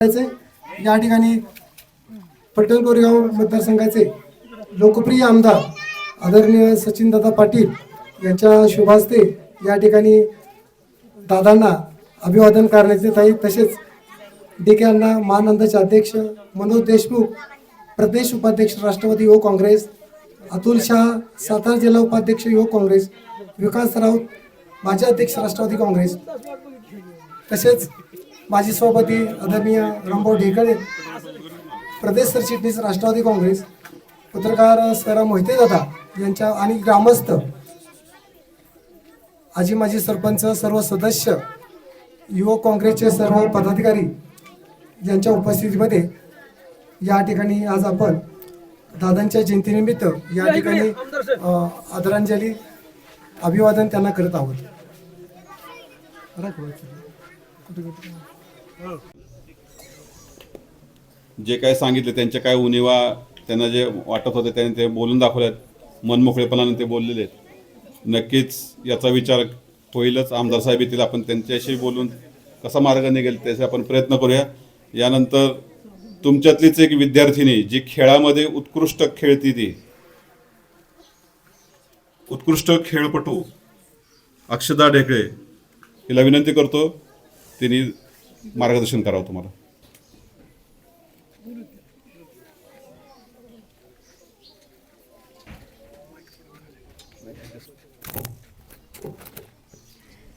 या ठिकाणी पट्टण कोरेगाव मतदारसंघाचे लोकप्रिय आमदार आदरणीय सचिनदादा पाटील यांच्या शुभ हस्ते या ठिकाणी दादांना अभिवादन करण्यात येत आहे। तसेच DK अण्णा महानंदाचे अध्यक्ष मनोज देशमुख प्रदेश उपाध्यक्ष राष्ट्रवादी युवक काँग्रेस, अतुल शाह सातारा जिल्हा उपाध्यक्ष युवक काँग्रेस, विकास राऊत माजी अध्यक्ष राष्ट्रवादी काँग्रेस, तसेच माजी सभापती आदरणीय रामभाऊ ढेकळे प्रदेश सरचिटणीस राष्ट्रवादी काँग्रेस, पत्रकार सरा मोहिते दादा यांच्या आणि ग्रामस्थ आजी माजी सरपंच सर्व सदस्य युवक काँग्रेसचे सर्व पदाधिकारी यांच्या उपस्थितीमध्ये या ठिकाणी आज आपण दादांच्या जयंतीनिमित्त या ठिकाणी आदरांजली अभिवादन त्यांना करत आहोत। जे काय सांगितले त्यांच्या काय उणिवा त्यांना जे वाटत होते त्यांनी ते बोलून दाखवल्यात, मनमोकळेपणाने ते बोललेले आहेत। नक्कीच याचा विचार होईलच, आमदार साहेब येतील, आपण त्यांच्याशी बोलून कसा मार्ग निघेल त्याचे आपण प्रयत्न करूया। यानंतर तुमच्यातलीच एक विद्यार्थिनी जी खेळामध्ये उत्कृष्ट खेळती, ती उत्कृष्ट खेळपटू अक्षदा ढेकळे हिला विनंती करतो तिने मार्गदर्शन करावं तुम्हाला।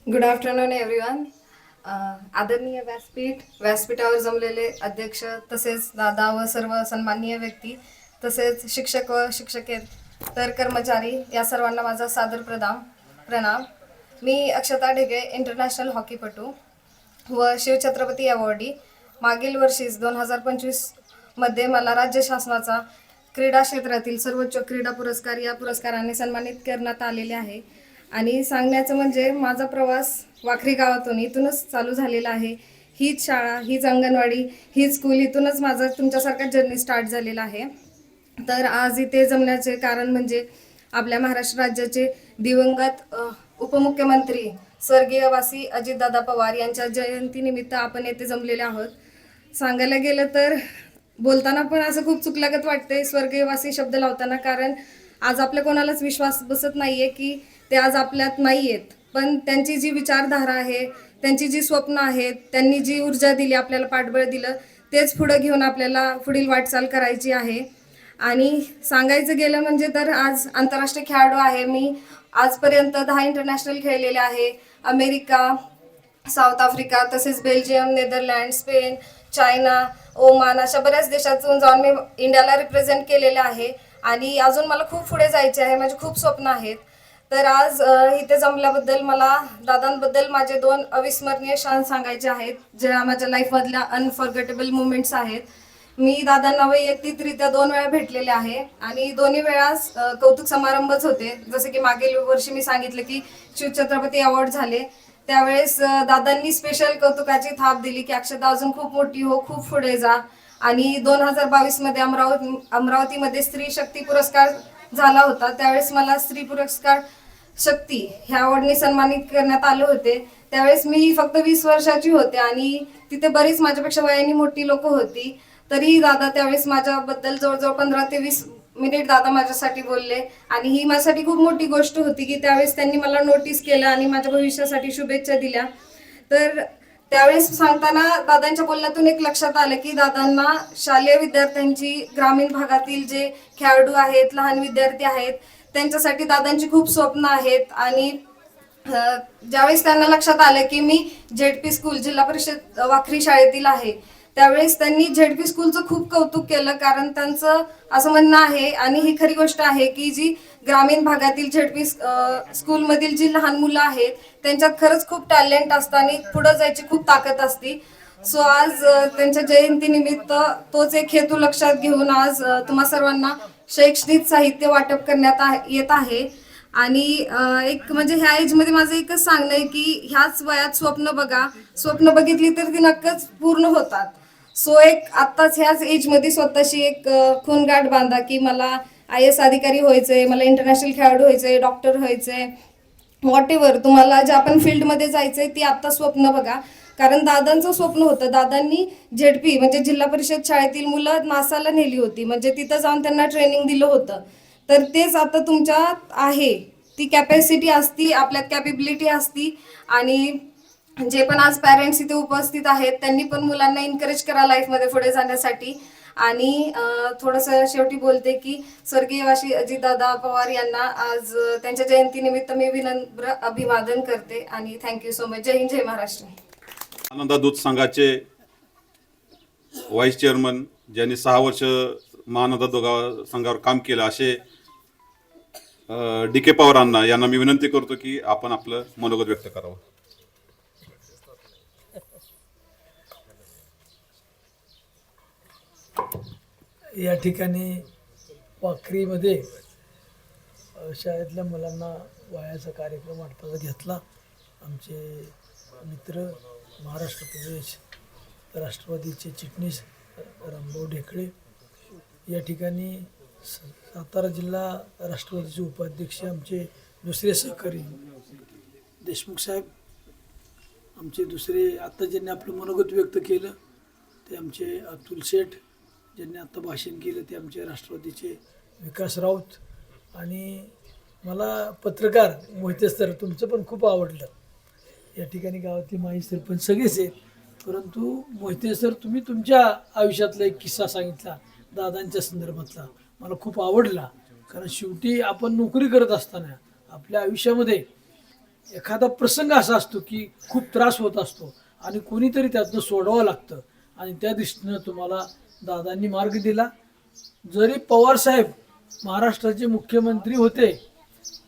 Good afternoon everyone. आदरणीय व्यासपीठावर जमलेले अध्यक्ष तसेच दादा व सर्व सन्माननीय व्यक्ती तसेच शिक्षक व शिक्षकेतर कर्मचारी या सर्वांना माझा सादर प्रणाम। मी अक्षता ढेकळे इंटरनॅशनल हॉकीपटू व शिवछत्रपती अवॉर्डी। मागील वर्षी 2025 मध्ये मला राज्य शासनाचा क्रीडा क्षेत्रातील सर्वोच्च क्रीडा पुरस्कार या पुरस्काराने सन्मानित करण्यात आलेले आहे। आणि सांगण्याचं म्हणजे माझा प्रवास वाखरी गावातून इथूनच चालू झालेला आहे। हीच शाळा, हीच अंगणवाडी, हीच स्कूल, इथूनच माझा तुमच्यासारखा जर्नी स्टार्ट झालेला आहे। तर आज इथे जमण्याचे कारण म्हणजे आपल्या महाराष्ट्र राज्याचे दिवंगत उपमुख्यमंत्री स्वर्गीय वासी अजितदादा पवार यांच्या जयंतीनिमित्त आपण येथे जमलेले आहोत। सांगायला गेलं तर बोलताना पण असं खूप चुकलागत वाटते स्वर्गीय वासी शब्द लावताना, कारण आज आपल्या कोणालाच विश्वास बसत नाहीये की ते आज आपल्यात नाही आहेत, पण त्यांची जी विचारधारा आहे, त्यांची जी स्वप्न आहेत, त्यांनी जी ऊर्जा दिली, आपल्याला पाठबळ दिलं, तेच पुढं घेऊन आपल्याला पुढील वाटचाल करायची आहे। आणि सांगायचं गेलं म्हणजे तर आज आंतरराष्ट्रीय खेळाडू आहे मी। आजपर्यंत 10 इंटरनॅशनल खेळलेले आहे। अमेरिका, साऊथ आफ्रिका तसेच Belgium, Netherland, Spain, China, Oman अशा बऱ्याच देशातून जाऊन मी इंडियाला रिप्रेझेंट केलेले आहे। आणि अजून मला खूप पुढे जायचे आहे, माझे खूप स्वप्न आहेत। तर आज इथे जमल्याबद्दल मला दादांबद्दल माझे 2 अविस्मरणीय क्षण सांगायचे आहेत, ज्या माझ्या लाईफमधल्या अनफॉरगेटेबल मुवमेंट्स आहेत। मी दादांना वैयक्तिकरित्या 2 वेळा भेटलेले आहे आणि दोन्ही वेळास कौतुक समारंभच होते। जसे की मागील वर्षी मी सांगितलं की शिवछत्रपती अवॉर्ड झाले, त्यावेळेस दादांनी स्पेशल कौतुकाची थाप दिली की अक्षता अजून खूप मोठी हो, खूप पुढे जा। आणि 2022 मध्ये अमरावतीमध्ये स्त्री शक्ती पुरस्कार झाला होता, त्यावेळेस मला स्त्री पुरस्कार शक्ती ह्या अवॉर्डने सन्मानित करण्यात आले होते। त्यावेळेस मी फक्त 20 वर्षाची होते आणि तिथे बरीच माझ्यापेक्षा वयाने मोठी लोक होती, तरी दादा त्यावेळेस माझ्याबद्दल जवळजवळ 15 ते 20 मिनिट दादा माझ्यासाठी बोलले। आणि ही माझ्यासाठी खूप मोठी गोष्ट होती की त्यावेळेस त्यांनी मला नोटीस केलं आणि माझ्या भविष्यासाठी शुभेच्छा दिल्या। तर त्यावेळेस सांगताना दादांच्या बोलण्यातून एक लक्षात आलं की दादांना शालेय विद्यार्थ्यांची, ग्रामीण भागातील जे खेळाडू आहेत, लहान विद्यार्थी आहेत, त्यांच्यासाठी दादांची खूप स्वप्न आहेत। आणि ज्यावेळेस त्यांना लक्षात आलं की मी ZP स्कूल जिल्हा परिषद वाखरी शाळेतील आहे, त्यावेळेस त्यांनी ZP स्कूलचं खूप कौतुक केलं, कारण त्यांचं असं म्हणणं आहे आणि ही खरी गोष्ट आहे की जी ग्रामीण भागातील ZP स्कूलमधील जी लहान मुलं आहेत त्यांच्यात खरंच खूप टॅलेंट असतं आणि पुढे जायची खूप ताकद असते। सो आज त्यांच्या जयंतीनिमित्त तोच एक हेतू लक्षात घेऊन आज तुम्हा सर्वांना शैक्षणिक साहित्य वाटप करण्यात येत आहे। आणि एक म्हणजे ह्या एजमध्ये माझं एकच सांगणं आहे की ह्याच वयात स्वप्न बघा, स्वप्न बघितली तर ती नक्कीच पूर्ण होतात। सो एक आत्ताच ह्याच एजमध्ये स्वतःशी एक खूणगाठ बांधा की मला IAS अधिकारी व्हायचंय, मला इंटरनॅशनल खेळाडू व्हायचंय, डॉक्टर व्हायचंय, व्हॉट एव्हर तुम्हाला ज्या पण फील्डमध्ये जायचंय ती आत्ता स्वप्न बघा। कारण दादांचं स्वप्न होतं. दादांनी झेडपी म्हणजे जिल्हा परिषद शाळेतील मुलं नासाला नेली होती, म्हणजे तिथं जाऊन त्यांना ट्रेनिंग दिलं होतं. तर तेच आता तुमच्यात आहे, ती कॅपॅसिटी असती, आपल्यात कॅपेबिलिटी असती. आणि जे पण आज पॅरेंट्स इथे उपस्थित आहेत त्यांनी पण मुलांना एनकरेज करा लाईफमध्ये पुढे जाण्यासाठी. आणि थोडंसं शेवटी बोलते की स्वर्गीय वाशी अजितदादा पवार यांना आज त्यांच्या जयंतीनिमित्त मी विनम्र अभिवादन करते आणि थँक्यू सो मच. जय हिंद, जय महाराष्ट्र. आनंदा दूध संघाचे व्हाईस चेअरमन, ज्यांनी 6 वर्ष महानंदा दूध संघावर काम केलं, असे DK पवारांना यांना मी विनंती करतो की आपण आपलं मनोगत व्यक्त करावं. या ठिकाणी वाखरीमध्ये शाळेतल्या मुलांना वह्यांचा कार्यक्रम वाटपाचा घेतला. आमचे मित्र महाराष्ट्र प्रदेश राष्ट्रवादीचे चिटणीस रामभाऊ ढेकळे, या ठिकाणी सातारा जिल्हा राष्ट्रवादीचे उपाध्यक्ष आमचे दुसरे सहकारी देशमुख साहेब, आमचे दुसरे आत्ता ज्यांनी आपलं मनोगत व्यक्त केलं ते आमचे अतुल शेठ, ज्यांनी आत्ता भाषण केलं ते आमचे राष्ट्रवादीचे विकास राऊत, आणि मला पत्रकार मोहिते सर तुमचं पण खूप आवडलं. या ठिकाणी गावातली माई सरपंच सगळेच आहेत, परंतु मोहिते सर तुम्ही तुमच्या आयुष्यातला एक किस्सा सांगितला दादांच्या संदर्भातला, मला खूप आवडला. कारण शेवटी आपण नोकरी करत असताना आपल्या आयुष्यामध्ये एखादा प्रसंग असा असतो की खूप त्रास होत असतो आणि कोणीतरी त्यातनं सोडवावं लागतं, आणि त्या दृष्टीनं तुम्हाला दादांनी मार्ग दिला. जरी पवारसाहेब महाराष्ट्राचे मुख्यमंत्री होते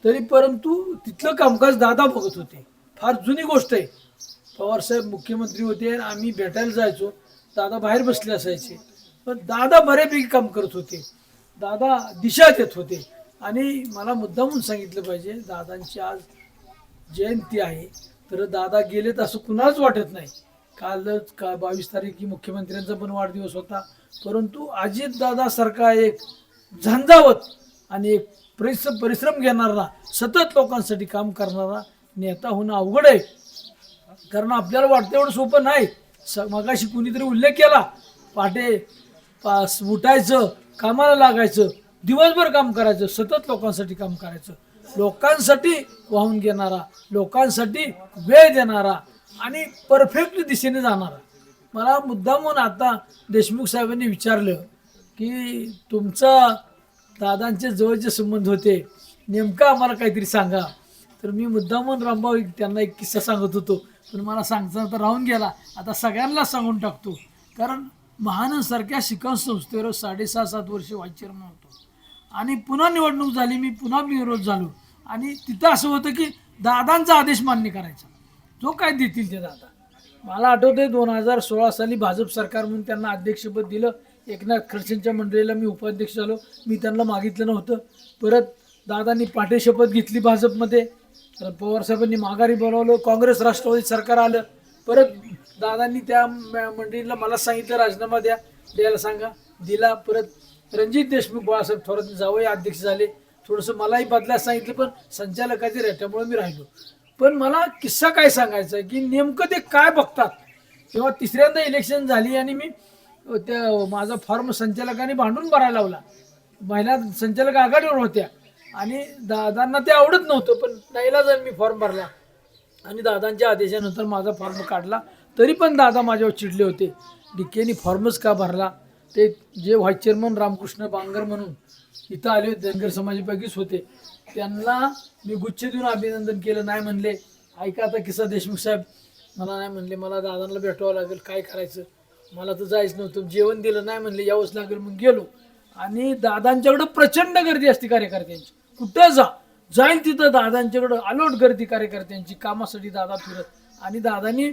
तरी परंतु तिथलं कामकाज दादा बघत होते. फार जुनी गोष्ट आहे. पवारसाहेब मुख्यमंत्री होते आणि आम्ही भेटायला जायचो, दादा बाहेर बसले असायचे, पण दादा बऱ्यापैकी काम करत होते, दादा दिशा देत होते. आणि मला मुद्दामून सांगितलं पाहिजे, दादांची आज जयंती आहे तर दादा गेलेत असं कुणालाच वाटत नाही. कालच 22 तारीख मुख्यमंत्र्यांचा पण वाढदिवस होता, परंतु अजितदादासारखा एक झंझावत आणि एक परिश्रम घेणारा, सतत लोकांसाठी काम करणारा नेता होणं अवघड आहे. कारण आपल्याला वाटतं एवढं सोपं नाही. मगाशी कुणीतरी उल्लेख केला, पहाटे उठायचं, कामाला लागायचं, दिवसभर काम करायचं, सतत लोकांसाठी काम करायचं, लोकांसाठी वाहून घेणारा, लोकांसाठी वेळ देणारा आणि परफेक्ट दिशेने जाणारा. मला मुद्दामून आता देशमुख साहेबांनी विचारलं की तुमचा दादांचे जवळचे संबंध होते, नेमका आम्हाला काहीतरी सांगा. तर मी मुद्दामून रामभाऊ त्यांना एक किस्सा सांगत होतो, पण मला सांगता तर राहून गेला. आता सगळ्यांना सांगून टाकतो. कारण महानसारख्या शिक्षण संस्थेवर 6.5-7 वर्ष व्हाईस चेअरमन होतो आणि पुन्हा निवडणूक झाली, मी पुन्हा विरोध झालो. आणि तिथं असं होतं की दादांचा आदेश मान्य करायचा, जो काय देतील ते दादा. मला आठवतंय 2016 साली भाजप सरकार म्हणून त्यांना अध्यक्षपद दिलं. एकनाथ खडसेंच्या मंडळीला मी उपाध्यक्ष झालो, मी त्यांना मागितलं नव्हतं. परत दादांनी पाठे शपथ घेतली भाजपमध्ये, तर पवारसाहेबांनी माघारी बोलावलं, काँग्रेस राष्ट्रवादी सरकार आलं. परत दादांनी त्या मंडळीला मला सांगितलं राजीनामा द्यायला सांगा, दिला. परत रणजित देशमुख बाळासाहेब थोरात जावई अध्यक्ष झाले. थोडंसं मलाही बदलायला सांगितलं, पण संचालकाचे रेट्यामुळे मी राहिलो. पण मला किस्सा काय सांगायचा की नेमकं ते काय बघतात. तेव्हा तिसऱ्यांदा इलेक्शन झाली आणि मी त्या माझा फॉर्म संचालकाने भांडून भरायला लावला. महिला संचालक आघाडीवर होत्या आणि दादांना ते आवडत नव्हतं, पण नाईलाजाने मी फॉर्म भरला आणि दादांच्या आदेशानंतर माझा फॉर्म काढला. तरी पण दादा माझ्यावर चिडले होते, DKनी फॉर्मच का भरला. ते जे व्हाईस चेअरमन रामकृष्ण बांगर म्हणून इथं आले होते, धनगर समाजापैकीच होते, त्यांना मी गुच्छ देऊन अभिनंदन केलं. नाही म्हणले, ऐका आता किस्सा देशमुख साहेब, मला नाही म्हणले, मला दादांना भेटावं लागेल, काय करायचं, मला तर जायचं नव्हतं. जेवण दिलं, नाही म्हणले, यावंच लागेल. मग गेलो आणि दादांच्याकडं प्रचंड गर्दी असते कार्यकर्त्यांची, कुठं जाईन तिथं दादांच्याकडं अलोट गर्दी कार्यकर्त्यांची, कामासाठी दादा फिरत. आणि दादांनी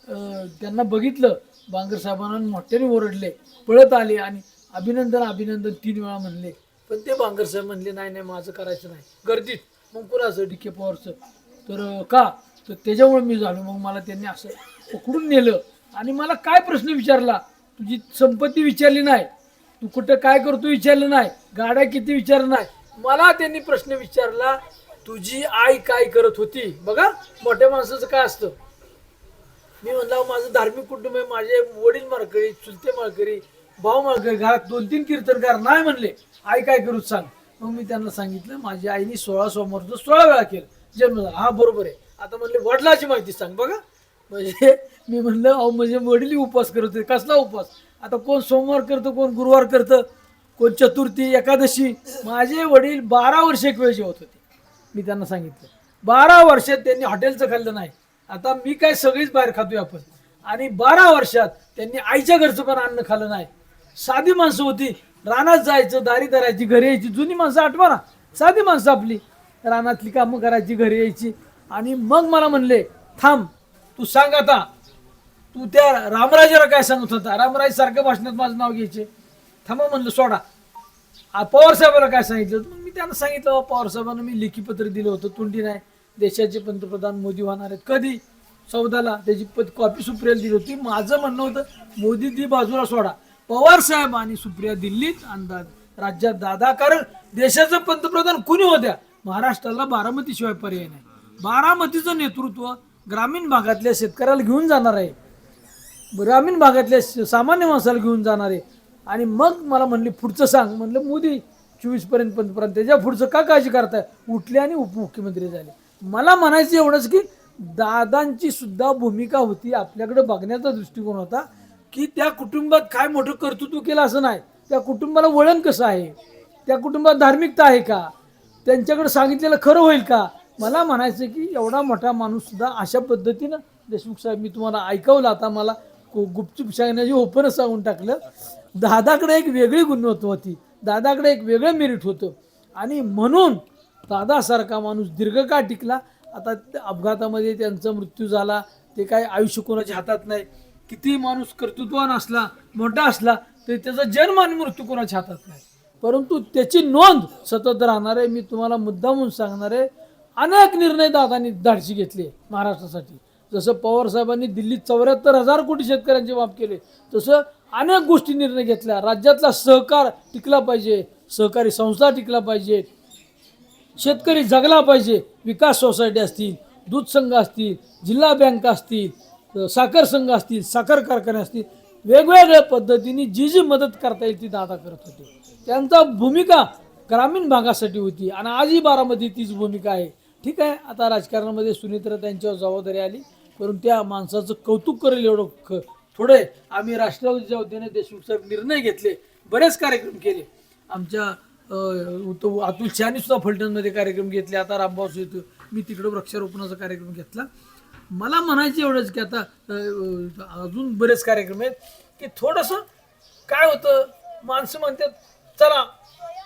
त्यांना बघितलं, बांगर साहेबांना मोठ्याने ओरडले, पळत आले आणि अभिनंदन 3 वेळा म्हणले. पण ते बांगर साहेब म्हणले, नाही माझं करायचं नाही गर्दीत. मग कुणाचं DK पवारचं, तर का, तर त्याच्यामुळे मी झालो. मग मला त्यांनी असं पकडून नेलं आणि मला काय प्रश्न विचारला, तुझी संपत्ती विचारली नाही, तू कुठं काय करतो विचारलं नाही, गाड्या किती विचारलं नाही. मला त्यांनी प्रश्न विचारला, तुझी आई काय करत होती. बघा मोठ्या माणसाचं काय असतं, मी म्हणलं माझं धार्मिक कुटुंब आहे, माझे वडील माळकरी, चुलते माळकरी, भाऊ माळकरी, घरात 2-3 कीर्तनकार नाही म्हणले, आई काय करू सांग. मग मी त्यांना सांगितलं माझ्या आईने 16 सोमवारचं 16 वेळा केलं जन्म झाला. हा बरोबर आहे. आता म्हणले वडिलाची माहिती सांग. बघा म्हणजे मी म्हणलं अहो म्हणजे वडील उपवास करत होते. कसला उपवास? आता कोण सोमवार करतं, कोण गुरुवार करतं, कोण चतुर्थी, एकादशी. माझे वडील 12 वर्ष एक वेळ जेवत होते. मी त्यांना सांगितलं 12 वर्षात त्यांनी हॉटेलचं खाल्लं नाही. आता मी काय सगळीच बाहेर खातोय आपण. आणि 12 वर्षात त्यांनी आईच्या घरचं पण अन्न खाल्लं नाही. साधी माणसं होती, रानात जायचं, दारी धरायची, घरी यायची. जुनी माणसं आठवा ना, साधी माणसं आपली, रानातली कामं करायची, घरी यायची. आणि मग मला म्हणले थांब तू सांग आता, तू त्या रामराजाला काय सांगत होता? रामराज सारख्या भाषणात माझं नाव घ्यायचे. थांबा म्हणलं सोडा. पवार साहेबाला काय सांगितलं? मग मी त्यांना सांगितलं पवार साहेबांना मी लेखी पत्र दिलं होतं, तोंडी नाही. देशाचे पंतप्रधान मोदी होणार आहेत. कधी? 14ला त्याची कॉपी सुप्रियाला दिली होती. माझं म्हणणं होतं मोदी ती बाजूला सोडा, पवार साहेब आणि सुप्रिया दिल्लीत अंदाज राज्यात दादा. कारण देशाचं पंतप्रधान कुणी होत्या? महाराष्ट्राला बारामतीशिवाय पर्याय नाही. बारामतीचं नेतृत्व ग्रामीण भागातल्या शेतकऱ्याला घेऊन जाणार आहे, ग्रामीण भागातल्या सामान्य माणसाला घेऊन जाणार आहे. आणि मग मला म्हणले पुढचं सांग. म्हणलं मोदी 24पर्यंत पंतप्रधान, त्याच्या पुढचं का काळजी करताय? उठले आणि उपमुख्यमंत्री झाले. मला म्हणायचं एवढंच की दादांची सुद्धा भूमिका होती, आपल्याकडे बघण्याचा दृष्टिकोन होता की त्या कुटुंबात काय मोठं कर्तृत्व केलं असं नाही, त्या कुटुंबाला वळण कसं आहे, त्या कुटुंबात धार्मिकता आहे का, त्यांच्याकडे सांगितलेलं खरं होईल का. मला म्हणायचं की एवढा मोठा माणूस सुद्धा अशा पद्धतीनं, देशमुख साहेब मी तुम्हाला ऐकवलं, आता मला गुपचूप सांगण्याची ओपनच सांगून टाकलं. दादाकडे एक वेगळी गुणवत्ता होती, दादाकडे एक वेगळं मेरिट होतं. आणि म्हणून दादासारखा माणूस दीर्घकाळ टिकला. आता अपघातामध्ये त्यांचा मृत्यू झाला, ते काय आयुष्य कोणाच्या हातात नाही. किती माणूस कर्तृत्वान असला, मोठा असला, तरी त्याचा जन्म आणि मृत्यू कोणाच्या हातात नाही, परंतु त्याची नोंद सतत राहणार आहे. मी तुम्हाला मुद्दामून सांगणार आहे, अनेक निर्णय दादांनी धाडसी घेतले महाराष्ट्रासाठी. जसं पवार साहेबांनी दिल्लीत 74,000 कोटी शेतकऱ्यांचे माफ केले, तसं अनेक गोष्टी निर्णय घेतल्या. राज्यातला सहकार टिकला पाहिजे, सहकारी संस्था टिकला पाहिजे, शेतकरी जगला पाहिजे. विकास सोसायटी असतील, दूध संघ असतील, जिल्हा बँका असतील, साखर संघ असतील, साखर कारखाने असतील, वेगवेगळ्या पद्धतीने जी जी मदत करता येईल ती दादा करत होते. त्यांचा भूमिका ग्रामीण भागासाठी होती आणि आजही बारामती तीच भूमिका आहे. ठीक आहे, आता राजकारणामध्ये सुनीत्रा त्यांच्यावर जबाबदारी आली, परंतु त्या माणसाचं कौतुक करेल एवढं थोडे. आम्ही राष्ट्रवादीच्या वतीने देशमुख साहेब निर्णय घेतले, बरेच कार्यक्रम केले. आमच्या अतुल शहानी सुद्धा फलटणमध्ये कार्यक्रम घेतले. आता रामभाऊ येतो, मी तिकडं वृक्षारोपणाचा कार्यक्रम घेतला. मला म्हणायचं एवढंच की आता अजून बरेच कार्यक्रम आहेत की थोडंसं काय होतं, माणसं म्हणतात चला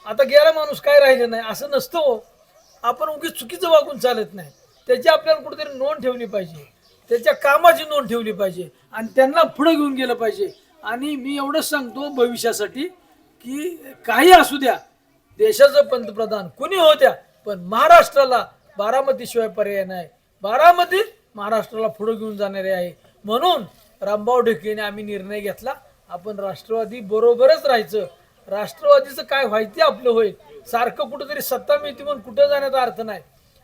आता गेला माणूस काय राहिलं नाही, असं नसतं हो. आपण उगीच चुकीचं वागून चालत नाही. त्याची आपल्याला कुठेतरी नोंद ठेवली पाहिजे, त्याच्या कामाची नोंद ठेवली पाहिजे आणि त्यांना पुढे घेऊन गेलं पाहिजे. आणि मी एवढंच सांगतो भविष्यासाठी की काही असू द्या, देशाचं पंतप्रधान कुणी होत्या, पण महाराष्ट्राला बारामतीशिवाय पर्याय नाही. बारामती महाराष्ट्राला पुढे घेऊन जाणारे आहे. म्हणून रामभाऊ ढेकळेने आम्ही निर्णय घेतला, आपण राष्ट्रवादी बरोबरच राहायचं. राष्ट्रवादीचं काय व्हायचं आपलं होईल, सारखं कुठंतरी सत्ता मिळते म्हणून कुठं जाण्याचा अर्थ नाही.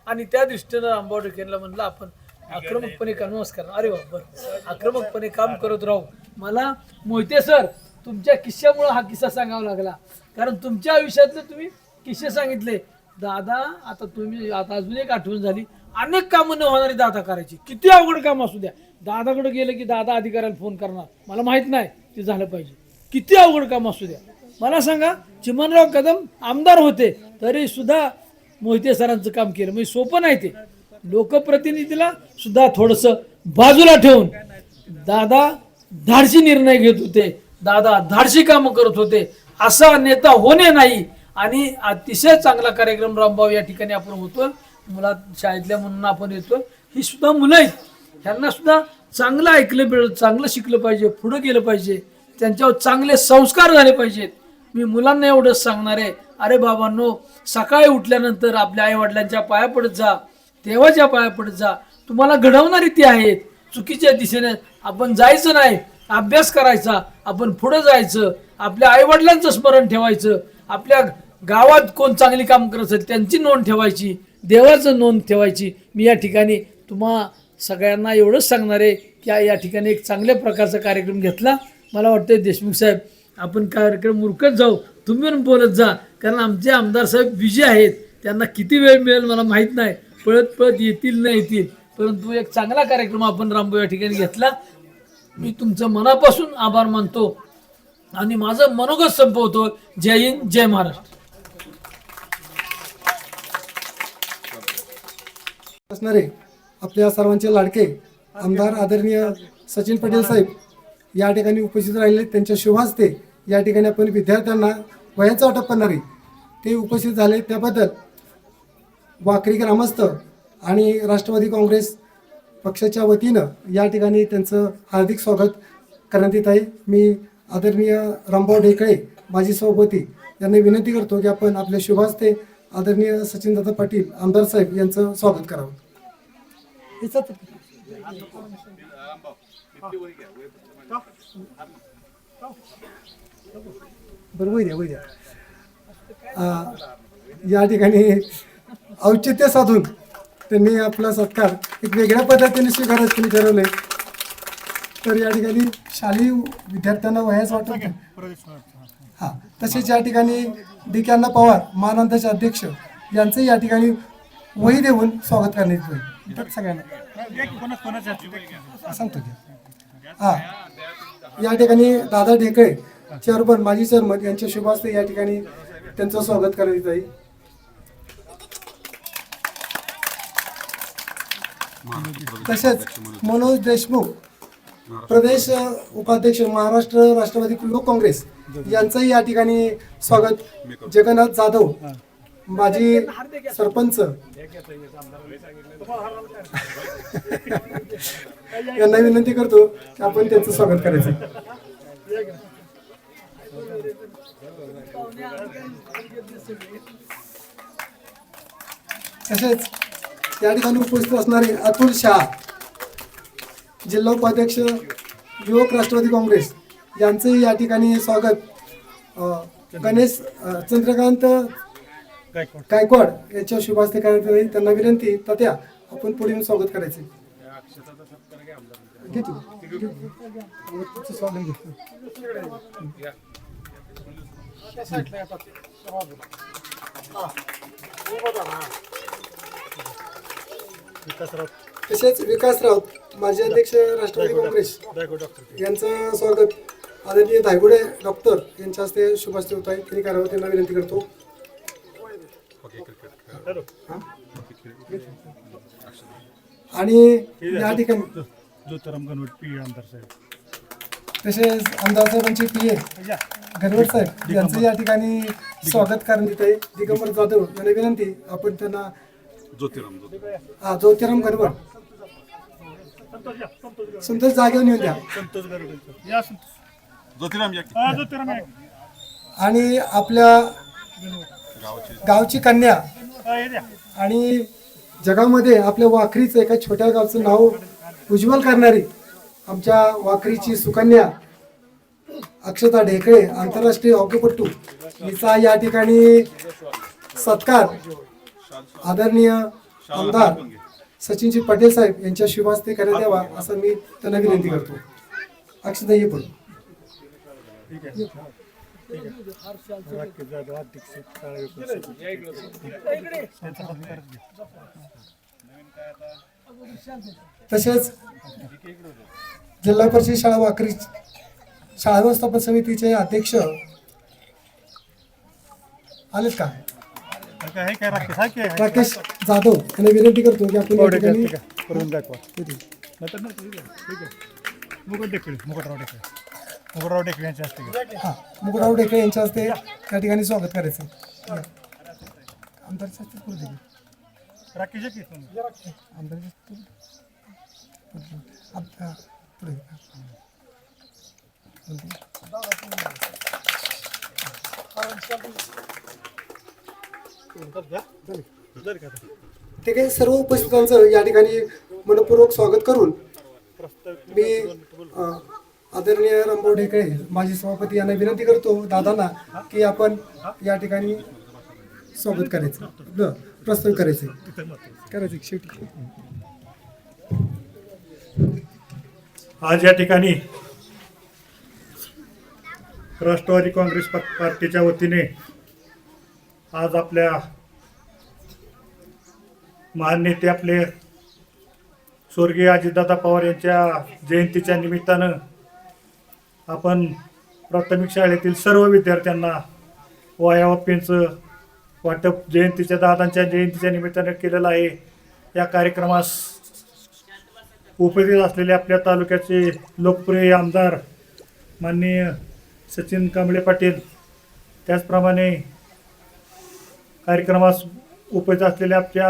आणि त्या दृष्टीनं रामभाऊ ढेकळेला म्हणलं आपण आक्रमकपणे काम, नमस्कार, अरे बाबर, आक्रमकपणे काम करत राहू. मला मोहिते सर तुमच्या किस्स्यामुळे हा किस्सा सांगावा लागला, कारण तुमच्या आयुष्यातले तुम्ही किस्से सांगितले. दादा आता तुम्ही, आता अजून एक आठवण झाली, अनेक कामं न होणारी दादा करायची. किती अवघड काम असू द्या, दादाकडे गेलं की दादा अधिकाऱ्याला फोन करणार, मला माहित नाही ते झालं पाहिजे. किती अवघड काम असू द्या. मला सांगा, चिमणराव कदम आमदार होते तरी सुद्धा मोहिते सरांचं काम केलं. म्हणजे सोपं नाही ते. लोकप्रतिनिधीला सुद्धा थोडंसं बाजूला ठेवून दादा धाडसी निर्णय घेत होते, दादा धाडसी कामं करत होते. असा नेता होणे नाही. आणि अतिशय चांगला कार्यक्रम रामभाऊ या ठिकाणी आपण होतो. मुला शाळेतल्या मुलांना आपण येतो, ही सुद्धा मुलं आहेत, ह्यांना सुद्धा चांगलं ऐकलं, चांगलं शिकलं पाहिजे, पुढं गेलं पाहिजे, त्यांच्यावर चांगले संस्कार झाले पाहिजेत. मी मुलांना एवढंच सांगणार आहे, अरे बाबांनो, सकाळी उठल्यानंतर आपल्या आईवडिलांच्या पाया पडत जा, देवाच्या पाया पडत जा. तुम्हाला घडवणारी ती आहेत. चुकीच्या दिशेने आपण जायचं नाही, अभ्यास करायचा, आपण पुढं जायचं, आपल्या आईवडिलांचं स्मरण ठेवायचं, आपल्या गावात कोण चांगली काम करत असेल त्यांची नोंद ठेवायची, देवाचं नोंद ठेवायची. मी या ठिकाणी सगळ्यांना एवढंच सांगणार आहे की या ठिकाणी एक चांगल्या प्रकारचा कार्यक्रम घेतला. मला वाटतं देशमुख साहेब आपण कार्यक्रम उरकत जाऊ, तुम्ही पण बोलत जा, कारण आमचे आमदार साहेब बिजी आहेत. त्यांना किती वेळ मिळेल मला माहीत नाही, पळत पळत येतील नाही येतील, परंतु एक चांगला कार्यक्रम आपण रामभाऊ या ठिकाणी घेतला. मी तुमचं मनापासून आभार मानतो आणि माझं मनोगत संपवतो. जय हिंद, जय महाराष्ट्र. असणारे आपल्या सर्वांचे लाडके आमदार आदरणीय सचिन पटेल साहेब या ठिकाणी उपस्थित राहिले. त्यांच्या शुभ हस्ते या ठिकाणी आपण विद्यार्थ्यांना वह्यांचं वाटप करणार आहे. ते उपस्थित झाले त्याबद्दल वाकरी ग्रामस्थ आणि राष्ट्रवादी काँग्रेस पक्षाच्या वतीनं या ठिकाणी त्यांचं हार्दिक स्वागत करण्यात येत आहे. मी आदरणीय रामभाऊ ढेकळे माजी सभापती यांना विनंती करतो की आपण आपल्या शुभ हस्ते आदरणीय सचिनदादा पाटील आमदार साहेब यांचं स्वागत करावं. बरं वैद्या या ठिकाणी औचित्य साधून त्यांनी आपला सत्कार एक वेगळ्या पद्धतीने स्वीकारायचं त्यांनी ठरवले. तर या ठिकाणी शालेय विद्यार्थ्यांना वह्याच वाटत हां, तसेच या ठिकाणी डी के अण्णा पवार महानंदाचे अध्यक्ष यांचं या ठिकाणी वही देऊन स्वागत करण्यात येईल. तर सगळ्यांना सांगतो की हां, या ठिकाणी दादा ढेकळे चेअरमन माजी चेअरमन यांच्या शुभ हस्ते या ठिकाणी त्यांचं स्वागत करण्यात येईल. तसेच मनोज देशमुख प्रदेश उपाध्यक्ष महाराष्ट्र राष्ट्रवादी युवक काँग्रेस यांचंही या ठिकाणी स्वागत. जगन्नाथ जाधव माजी सरपंच यांना विनंती करतो की आपण त्यांचं स्वागत करायचं. तसेच या ठिकाणी उपस्थित असणारे अतुल शाह जिल्हा उपाध्यक्ष युवक राष्ट्रवादी काँग्रेस यांचंही या ठिकाणी स्वागत. गणेश चंद्रकांत गायकवाड यांच्या शुभ हस्ते करण्यात येईल. त्यांना विनंती तात्या आपण पुढे येऊन स्वागत करायचे. तसेच विकास राऊत माजी अध्यक्ष राष्ट्रवादी काँग्रेस यांचं स्वागत आदरणीय धायगुडे डॉक्टर यांच्या हस्ते शुभ हस्ते होत आहे. त्यांनी करावं त्यांना विनंती करतो. आणि या ठिकाणी तसेच आमदार साहेबांचे पी ए गणवट साहेब यांचं या ठिकाणी स्वागत करण्यात येत आहे. दिगंबर जाधव यांना विनंती आपण त्यांना ज्योतिराम गणवट संतोष जागेवर नेऊन द्या. आणि आपल्या गावची कन्या आणि जगामध्ये आपल्या वाखरीचं एका छोट्या गावचं नाव उज्ज्वल करणारी आमच्या वाखरीची सुकन्या अक्षता ढेकळे आंतरराष्ट्रीय हॉकीपटू हिचा या ठिकाणी सत्कार आदरणीय आमदार सचिनजी पटेल साहेब यांच्या शुभ हस्ते करण्यात यावा असं मी त्यांना विनंती करतो. अक्षता ये पण तसेच जिल्हा परिषद शाळा वाखरी शाळा व्यवस्थापन समितीचे अध्यक्ष आलेत का राकेश जाधव यांना विनंती करतो की आपण या ठिकाणी मुकुटराव ढेकळे यांच्या हस्ते त्या ठिकाणी स्वागत करायचं. आमदार ठीक आहे. सर्व उपस्थितांचं या ठिकाणी मनपूर्वक स्वागत करून मी आदरणीय रामभाऊ ढेकळे माजी सभापती यांना विनंती करतो दादांना की आपण या ठिकाणी स्वागत करायचं प्रस्ताव करायचे शेवटी. आज या ठिकाणी राष्ट्रवादी काँग्रेस पार्टीच्या वतीने आज आपल्या महान नेते आपले स्वर्गीय अजितदादा पवार यांच्या जयंतीच्या निमित्तानं आपण प्राथमिक शाळेतील सर्व विद्यार्थ्यांना वह्या व पेनचं वाटप दादांच्या जयंतीच्या निमित्तानं केलेलं आहे. या कार्यक्रमास उपस्थित असलेले आपल्या तालुक्याचे लोकप्रिय आमदार माननीय सचिन कांबळे पाटील, त्याचप्रमाणे कार्यक्रमास उपस्थित असलेले आपल्या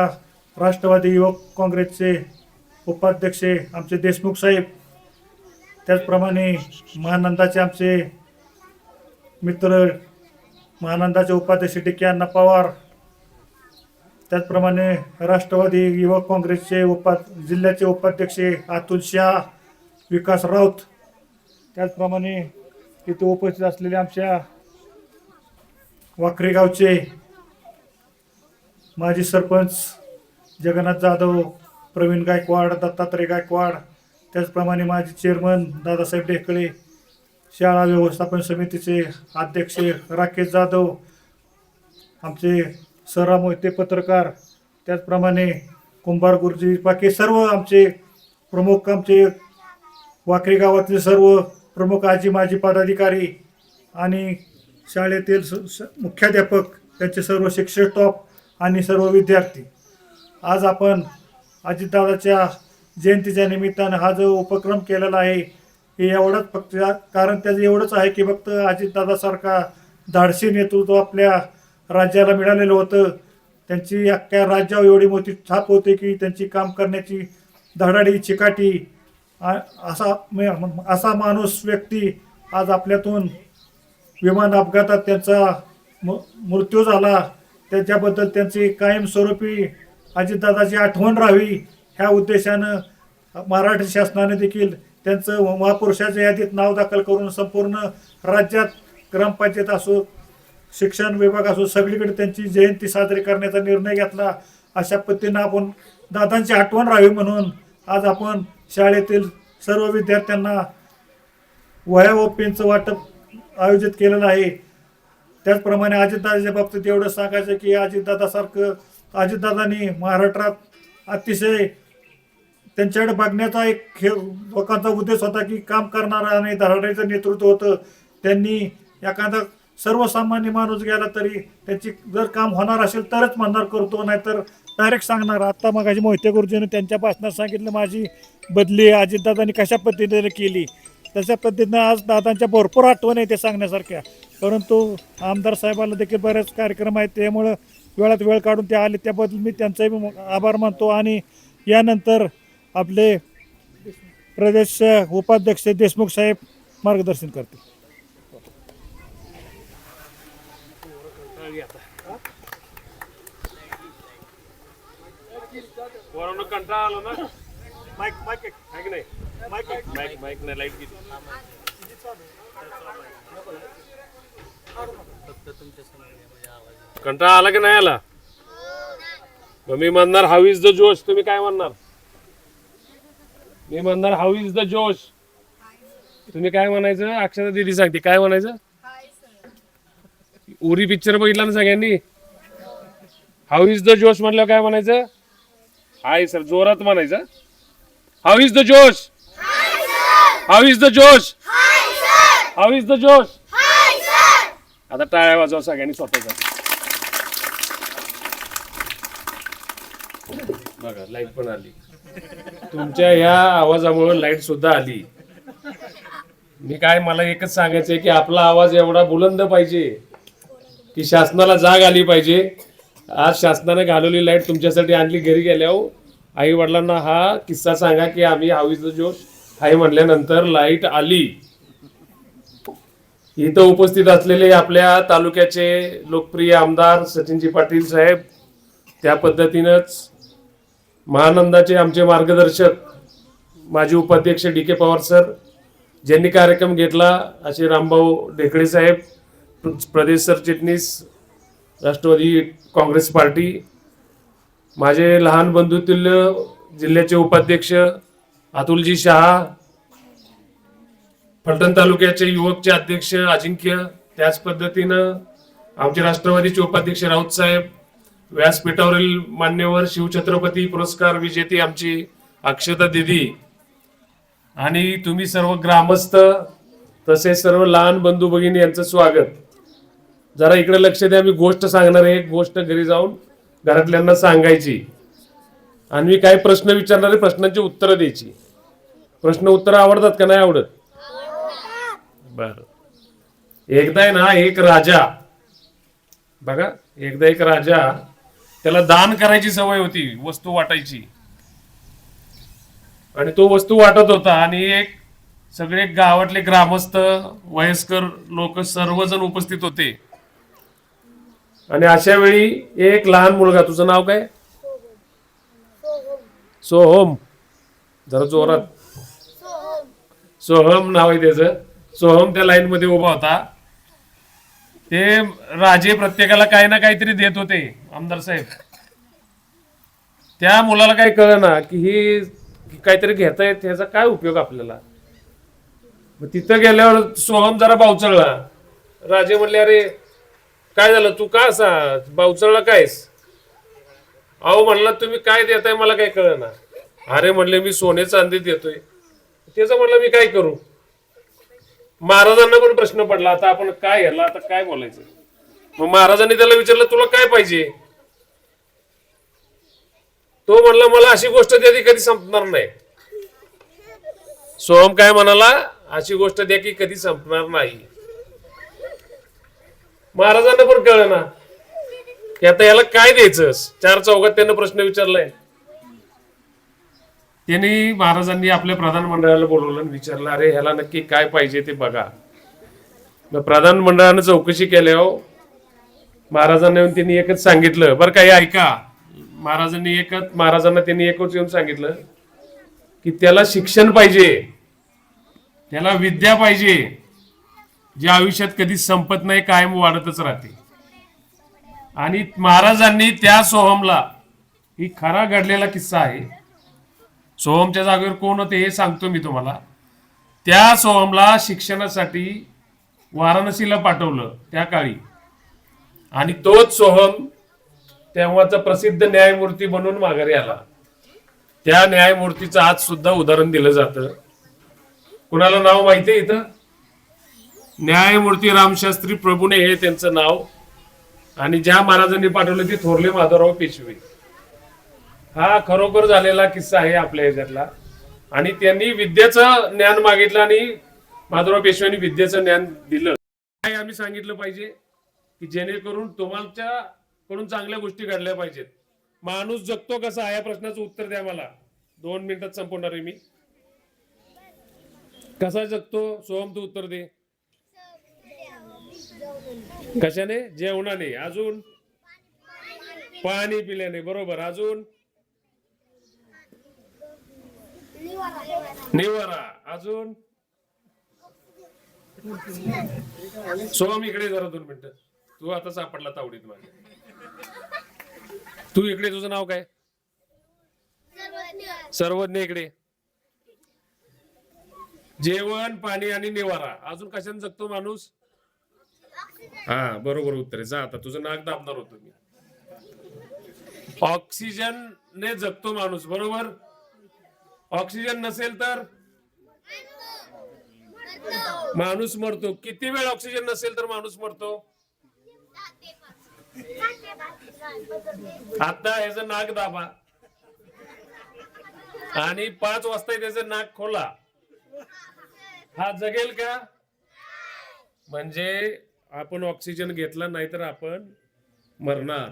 राष्ट्रवादी युवक काँग्रेसचे उपाध्यक्ष आमचे देशमुख साहेब, त्याचप्रमाणे महानंदाचे आमचे मित्र महानंदाचे उपाध्यक्ष डी.के. अण्णा पवार, त्याचप्रमाणे राष्ट्रवादी युवक काँग्रेसचे जिल्ह्याचे उपाध्यक्ष अतुल शाह, विकास राऊत, त्याचप्रमाणे तिथे उपस्थित असलेले आमच्या वाखरे गावचे माजी सरपंच जगन्नाथ जाधव, प्रवीण गायकवाड, दत्तात्रय गायकवाड, त्याचप्रमाणे माजी चेअरमन दादासाहेब ढेकळे, शाळा व्यवस्थापन समितीचे अध्यक्ष राकेश जाधव, आमचे सरा मोहिते पत्रकार, त्याचप्रमाणे कुंभार गुरुजी, बाकी सर्व आमचे प्रमुख, आमचे वाखरी गावातील सर्व प्रमुख आजी माजी पदाधिकारी आणि शाळेतील मुख्याध्यापक, त्यांचे सर्व शिक्षक स्टाफ आणि सर्व विद्यार्थी, आज आपण अजितदादाच्या जयंतीच्या निमित्तानं हा जो उपक्रम केलेला आहे हे एवढंच फक्त कारण त्याचं एवढंच आहे की फक्त अजितदादासारखा धाडसी नेतृत्व आपल्या राज्याला मिळालेलं होतं. त्यांची अख्ख्या राज्यावर एवढी मोठी छाप होते की त्यांची काम करण्याची धडाडी, चिकाटी, असा माणूस व्यक्ती आज आपल्यातून विमान अपघातात त्यांचा मृत्यू झाला. त्याच्याबद्दल त्यांची कायमस्वरूपी अजितदादाची आठवण राहावी ह्या उद्देशानं मराठी शासनाने देखील त्यांचं महापुरुषाच्या यादीत नाव दाखल करून संपूर्ण राज्यात ग्रामपंचायत असो, शिक्षण विभाग असो, सगळीकडे त्यांची जयंती साजरी करण्याचा निर्णय घेतला. अशा पद्धतीनं आपण दादांची आठवण राहावी म्हणून आज आपण शाळेतील सर्व विद्यार्थ्यांना वह्या व पेनचं वाटप आयोजित केलेलं आहे. त्याचप्रमाणे अजितदादाच्या बाबतीत एवढं सांगायचं की अजितदादांनी महाराष्ट्रात अतिशय त्यांच्याकडे बघण्याचा एक लोकांचा उद्देश होता की काम करणारा आणि धडाडीचं नेतृत्व होतं. त्यांनी एखादा सर्वसामान्य माणूस गेला तरी त्यांची जर काम होणार असेल तरच म्हणणार करतो, नाहीतर डायरेक्ट सांगणार. आत्ता मगाशी मोहिते गुरुजींनी त्यांच्या भाषणात सांगितलं माझी बदली अजितदादांनी कशा पद्धतीने केली, तशा पद्धतीनं आज दादांच्या भरपूर आठवण आहे ते सांगण्यासारख्या. परंतु आमदार साहेबांना देखील बरेच कार्यक्रम आहेत, त्यामुळं वेळात वेळ काढून ते आले, त्याबद्दल मी त्यांचाही आभार मानतो. आणि यानंतर आपले प्रदेश उपाध्यक्ष देशमुख साहेब मार्गदर्शन करतील. कंटाळा आलो ना, माईक माईक आहे की नाही, माईक माईक माईक नाही, लाईट गेली. कंटाळा आला की नाही आला? मग मी म्हणणार हाऊ इज द जोश, तुम्ही काय म्हणणार? मी म्हणणार हाऊ इज द जोश, तुम्ही काय म्हणायचं? अक्षता दिदी सांगते काय म्हणायचं? उरी पिक्चर बघितला ना सगळ्यांनी? हाऊ इज द जोश म्हटलं काय म्हणायचं? हाय सर, जोरात म्हणायचं. हाऊ इज द जोश, हाऊ इज द जोश, हाऊ इज द जोश. आता टाळ्या वाजवा सगळ्यांनी स्वतःचा. बघा लाईट पण आली, तुमच्या ह्या आवाजामुळे लाईट सुद्धा आली. मी काय, मला एकच सांगायचंय की आपला आवाज एवढा बुलंद पाहिजे की शासनाला जाग आली पाहिजे. आज शासनाने घालवली लाईट तुमच्यासाठी आणली. घरी गेल्यावर आई वडिलांना हा किस्सा सांगा की आम्ही हाऊ इज द जोश हाय म्हटल्यानंतर लाईट आली. इथं उपस्थित असलेले आपल्या तालुक्याचे लोकप्रिय आमदार सचिनजी पाटील साहेब, त्या पद्धतीनंच महानंदाचे आमचे मार्गदर्शक माजी उपाध्यक्ष डी.के. पवार सर, ज्यांनी कार्यक्रम घेतला असे रामभाऊ ढेकळे साहेब, प्रदेश सरचिटणीस राष्ट्रवादी काँग्रेस पार्टी, माझे लहान बंधुतुल्य जिल्ह्याचे उपाध्यक्ष अतुलजी शहा, फलटण तालुक्याचे युवकचे अध्यक्ष अजिंक्य, त्याच पद्धतीनं आमचे राष्ट्रवादीचे उपाध्यक्ष राऊत साहेब, व्यासपीठावरील मान्यवर शिवछत्रपती पुरस्कार विजेती आमची अक्षता दिदी आणि तुम्ही सर्व ग्रामस्थ तसेच सर्व लहान बंधू भगिनी यांचं स्वागत. जरा इकडे लक्ष द्या, मी गोष्ट सांगणार आहे. गोष्ट घरी जाऊन घरातल्यांना सांगायची आणि मी काही प्रश्न विचारणार आहे, प्रश्नांची उत्तरं द्यायची. प्रश्न उत्तर आवडतात का नाही आवडत? बर. एकदा आहे ना एक राजा, बघा एकदा एक राजा, त्याला दान करायची सवय होती, वस्तू वाटायची. आणि तो वस्तू वाटत होता आणि एक सगळे गावातले ग्रामस्थ वयस्कर लोक सर्वजण उपस्थित होते. आणि अशा वेळी एक लहान मुलगा, तुझं नाव काय? सोहम. जरा जोरात. सोहम नाव आहे त्याचं. सोहम त्या लाईन मध्ये उभा होता. ते राजे प्रत्येकाला काही ना काहीतरी देत होते, आमदार साहेब. त्या मुलाला काही कळना की ही काहीतरी घेता येत, ह्याचा काय उपयोग आपल्याला. मग तिथं गेल्यावर सोहम जरा बावचळला. राजे म्हणले, अरे काय झालं, तू का असा बावचळला कायस? अहो म्हणला, तुम्ही काय देताय मला काही कळना. अरे म्हणले, मी सोने चांदी देतोय. त्याचं म्हणलं, मी काय करू? महाराजांना पण प्रश्न पडला, आता आपण काय घ्यायला, आता काय बोलायचं. मग महाराजांनी त्याला विचारलं, तुला काय पाहिजे? तो म्हणला, मला अशी गोष्ट द्या ती कधी संपणार नाही. सोहम काय म्हणाला, अशी गोष्ट द्या की कधी संपणार नाही. महाराजांना पण कळलं ना की आता याला काय द्यायचं. चार चौघात त्यांना प्रश्न विचारलाय. त्यांनी महाराजांनी आपल्या प्रधान मंडळाला बोलवलं आणि विचारलं, अरे ह्याला नक्की काय पाहिजे ते बघा. मग प्रधान मंडळानं चौकशी केल्यावर महाराजांना येऊन त्यांनी एकच सांगितलं, बरं काही ऐका. महाराजांना त्यांनी एकच येऊन सांगितलं की त्याला शिक्षण पाहिजे, त्याला विद्या पाहिजे, जे आयुष्यात कधी संपत नाही, कायम वाढतच राहते. आणि महाराजांनी त्या सोहमला, ही खरा घडलेला किस्सा आहे, सोहमच्या जागेवर कोण होते हे सांगतो मी तुम्हाला. त्या सोहमला शिक्षणासाठी वाराणसीला पाठवलं त्या काळी. आणि तोच सोहम तेव्हाचा प्रसिद्ध न्यायमूर्ती बनून माघारी आला. त्या न्यायमूर्तीचं आज सुद्धा उदाहरण दिलं जातं. कुणाला नाव माहितीये इथं? न्यायमूर्ती रामशास्त्री प्रभुणे हे त्यांचं नाव. आणि ज्या महाराजांनी पाठवले ते थोरले माधवराव पेशवे. हा खरोखर झालेला किस्सा आहे आपल्या ह्याच्यातला. आणि त्यांनी विद्येचं ज्ञान मागितलं आणि माधवराव पेशव्यांनी विद्येचं ज्ञान दिलं. काय आम्ही सांगितलं पाहिजे की जेणेकरून तुम्हाला कडून चांगल्या गोष्टी घडल्या पाहिजेत. माणूस जगतो कसा या प्रश्नाचं उत्तर द्या मला. 2 मिनिटात संपवणार आहे मी. कसा जगतो सोहम, तू उत्तर दे. कशाने? जेवणाने. अजून? पाणी पिल्याने. बरोबर. अजून? निवारा. अजून? सोहम इकडे जरा 2 मिनिटं. तू आता सापडला तावडीत माझ्या. तू इकडे, तुझं नाव काय? सर्वज्ञ. इकडे. जेवण, पाणी आणि निवारा. अजून कशाने जगतो माणूस? हा बरोबर उत्तर आहे. जा आता, तुझं नाक दाबणार होतो मी. ऑक्सिजनने जगतो माणूस. बरोबर. ऑक्सिजन नसेल तर माणूस मरतो. किती वेळ ऑक्सिजन नसेल तर माणूस मरतो? आता ह्याचं नाक दाबा आणि 5 वाजता त्याचं नाक खोला. हा जगेल का? म्हणजे आपण ऑक्सिजन घेतला नाही तर आपण मरणार.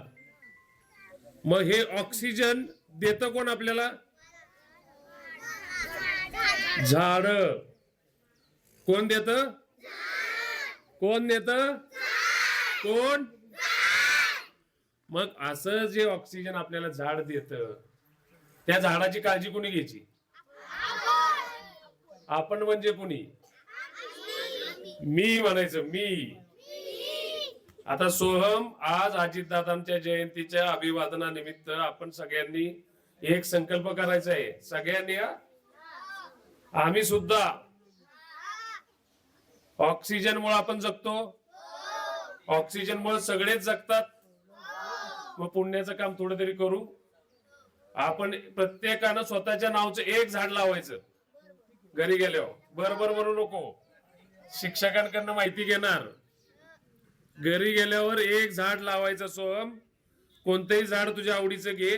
मग हे ऑक्सिजन देतं कोण आपल्याला? झाड. कोण देतं? कोण देतं? कोण? मग असं जे ऑक्सिजन आपल्याला झाड देतं, त्या झाडाची काळजी कोणी घ्यायची? आपण म्हणजे कोणी? मी म्हणायचं. मी. आता सोहम, आज अजितदादांच्या जयंतीच्या अभिवादनानिमित्त आपण सगळ्यांनी एक संकल्प करायचा आहे. सगळ्यांनी आम्ही सुद्धा ऑक्सिजनमुळे आपण जगतो, ऑक्सिजनमुळे सगळेच जगतात. मग पुण्याचं काम थोडं तरी करू. आपण प्रत्येकानं स्वतःच्या नावचं एक झाड लावायचं घरी गेल्यावर. बरोबर म्हणू नको. शिक्षकांकडनं माहिती घेणार. घरी गेल्यावर एक झाड लावायचं. सोहम, कोणतंही झाड तुझ्या आवडीचं घे,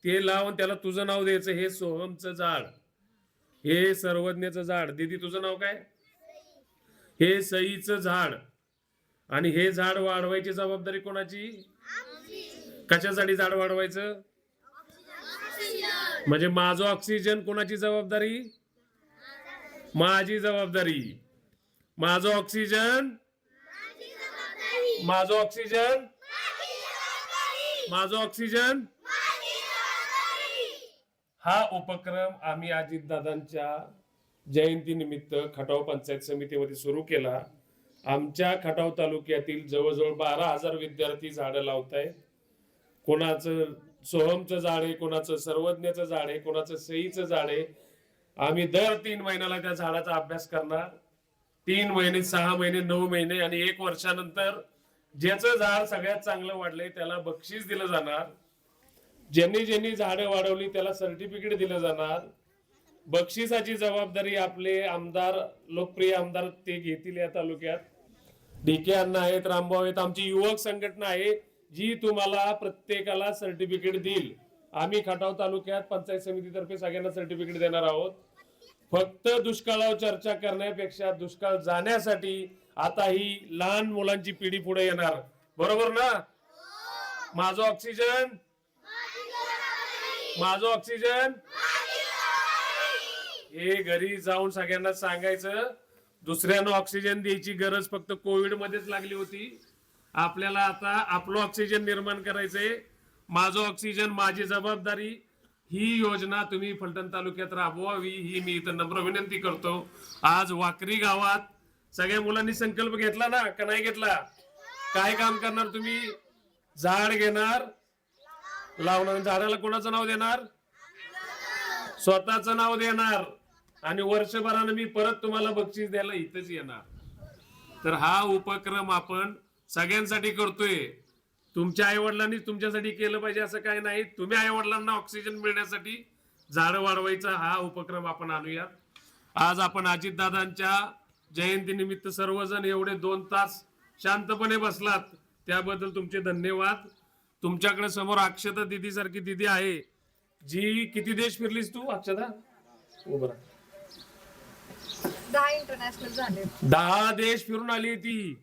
ते लावून त्याला तुझं नाव द्यायचं. हे सोहमचं झाड, हे सर्वज्ञचं झाड. दीदी तुझं नाव काय? हे सईचं झाड. आणि हे झाड वाढवायची जबाबदारी कोणाची? कशासाठी झाड वाढवायचं? म्हणजे माझं ऑक्सिजन कोणाची जबाबदारी? माझी जबाबदारी. माझं ऑक्सिजन, माझं ऑक्सिजन, माझं ऑक्सिजन. हा उपक्रम आम्ही अजितदादांच्या जयंतीनिमित्त खटाव पंचायत समितीमध्ये सुरू केला. आमच्या खटाव तालुक्यातील जवळजवळ 12,000 विद्यार्थी झाडं लावत आहेत. कोणाचं सोहमचं झाड आहे, कोणाचं सर्वज्ञचं झाड आहे, कोणाचं सईचं झाड आहे. आम्ही दर 3 महिन्याला त्या झाडाचा अभ्यास करणार. 3 महिने, 6 महिने, 9 महिने आणि 1 वर्षानंतर ज्याचं झाड सगळ्यात चांगलं वाढलंय त्याला बक्षीस दिलं जाणार. ज्यांनी ज्यांनी झाडं वाढवली त्याला सर्टिफिकेट दिलं जाणार. बक्षिसाची जबाबदारी आपले आमदार, लोकप्रिय आमदार ते घेतील या तालुक्यात. DK अण्णा आहेत, रामभाऊ आहेत, आमची युवक संघटना आहे जी तुम्हाला प्रत्येकाला सर्टिफिकेट देईल. आम्ही खटाव तालुक्यात पंचायत समितीतर्फे सगळ्यांना सर्टिफिकेट देणार आहोत. फक्त दुष्काळावर चर्चा करण्यापेक्षा दुष्काळ जाण्यासाठी आता ही लहान मुलांची पिढी पुढे येणार. बरोबर ना? माझं ऑक्सिजन, माझं ऑक्सिजन. हे घरी जाऊन सगळ्यांना सांगायचं. दुसऱ्यांना ऑक्सिजन द्यायची गरज फक्त कोविड मध्येच लागली होती. आपल्याला आता आपलं ऑक्सिजन निर्माण करायचंय. माझं ऑक्सिजन, माझी जबाबदारी. ही योजना तुम्ही फलटण तालुक्यात राबवावी ही मी इथं नम्र विनंती करतो. आज वाकरी गावात सगळ्या मुलांनी संकल्प घेतला ना का नाही घेतला? काय काम करणार तुम्ही? झाड घेणार, लावणार. झाडाला कोणाचं नाव देणार? स्वतःचं नाव देणार. आणि वर्षभरानं मी परत तुम्हाला बक्षीस द्यायला इथंच येणार. तर हा उपक्रम आपण सगळ्यांसाठी करतोय. तुमच्या आईवडिलांनी तुमच्यासाठी केलं पाहिजे असं काही नाही. तुम्ही आईवडिलांना ऑक्सिजन मिळण्यासाठी झाडं वाढवायचा हा उपक्रम आपण आणूयात. आज आपण अजितदादांच्या जयंतीनिमित्त सर्वजण एवढे 2 तास शांतपणे बसलात त्याबद्दल तुमचे धन्यवाद. तुमच्याकडे समोर अक्षता दिदी सारखी दिदी आहे जी किती देश फिरलीस तू अक्षता? उभं राहा. 10 इंटरनॅशनल झाले. 10 देश फिरून आली ती.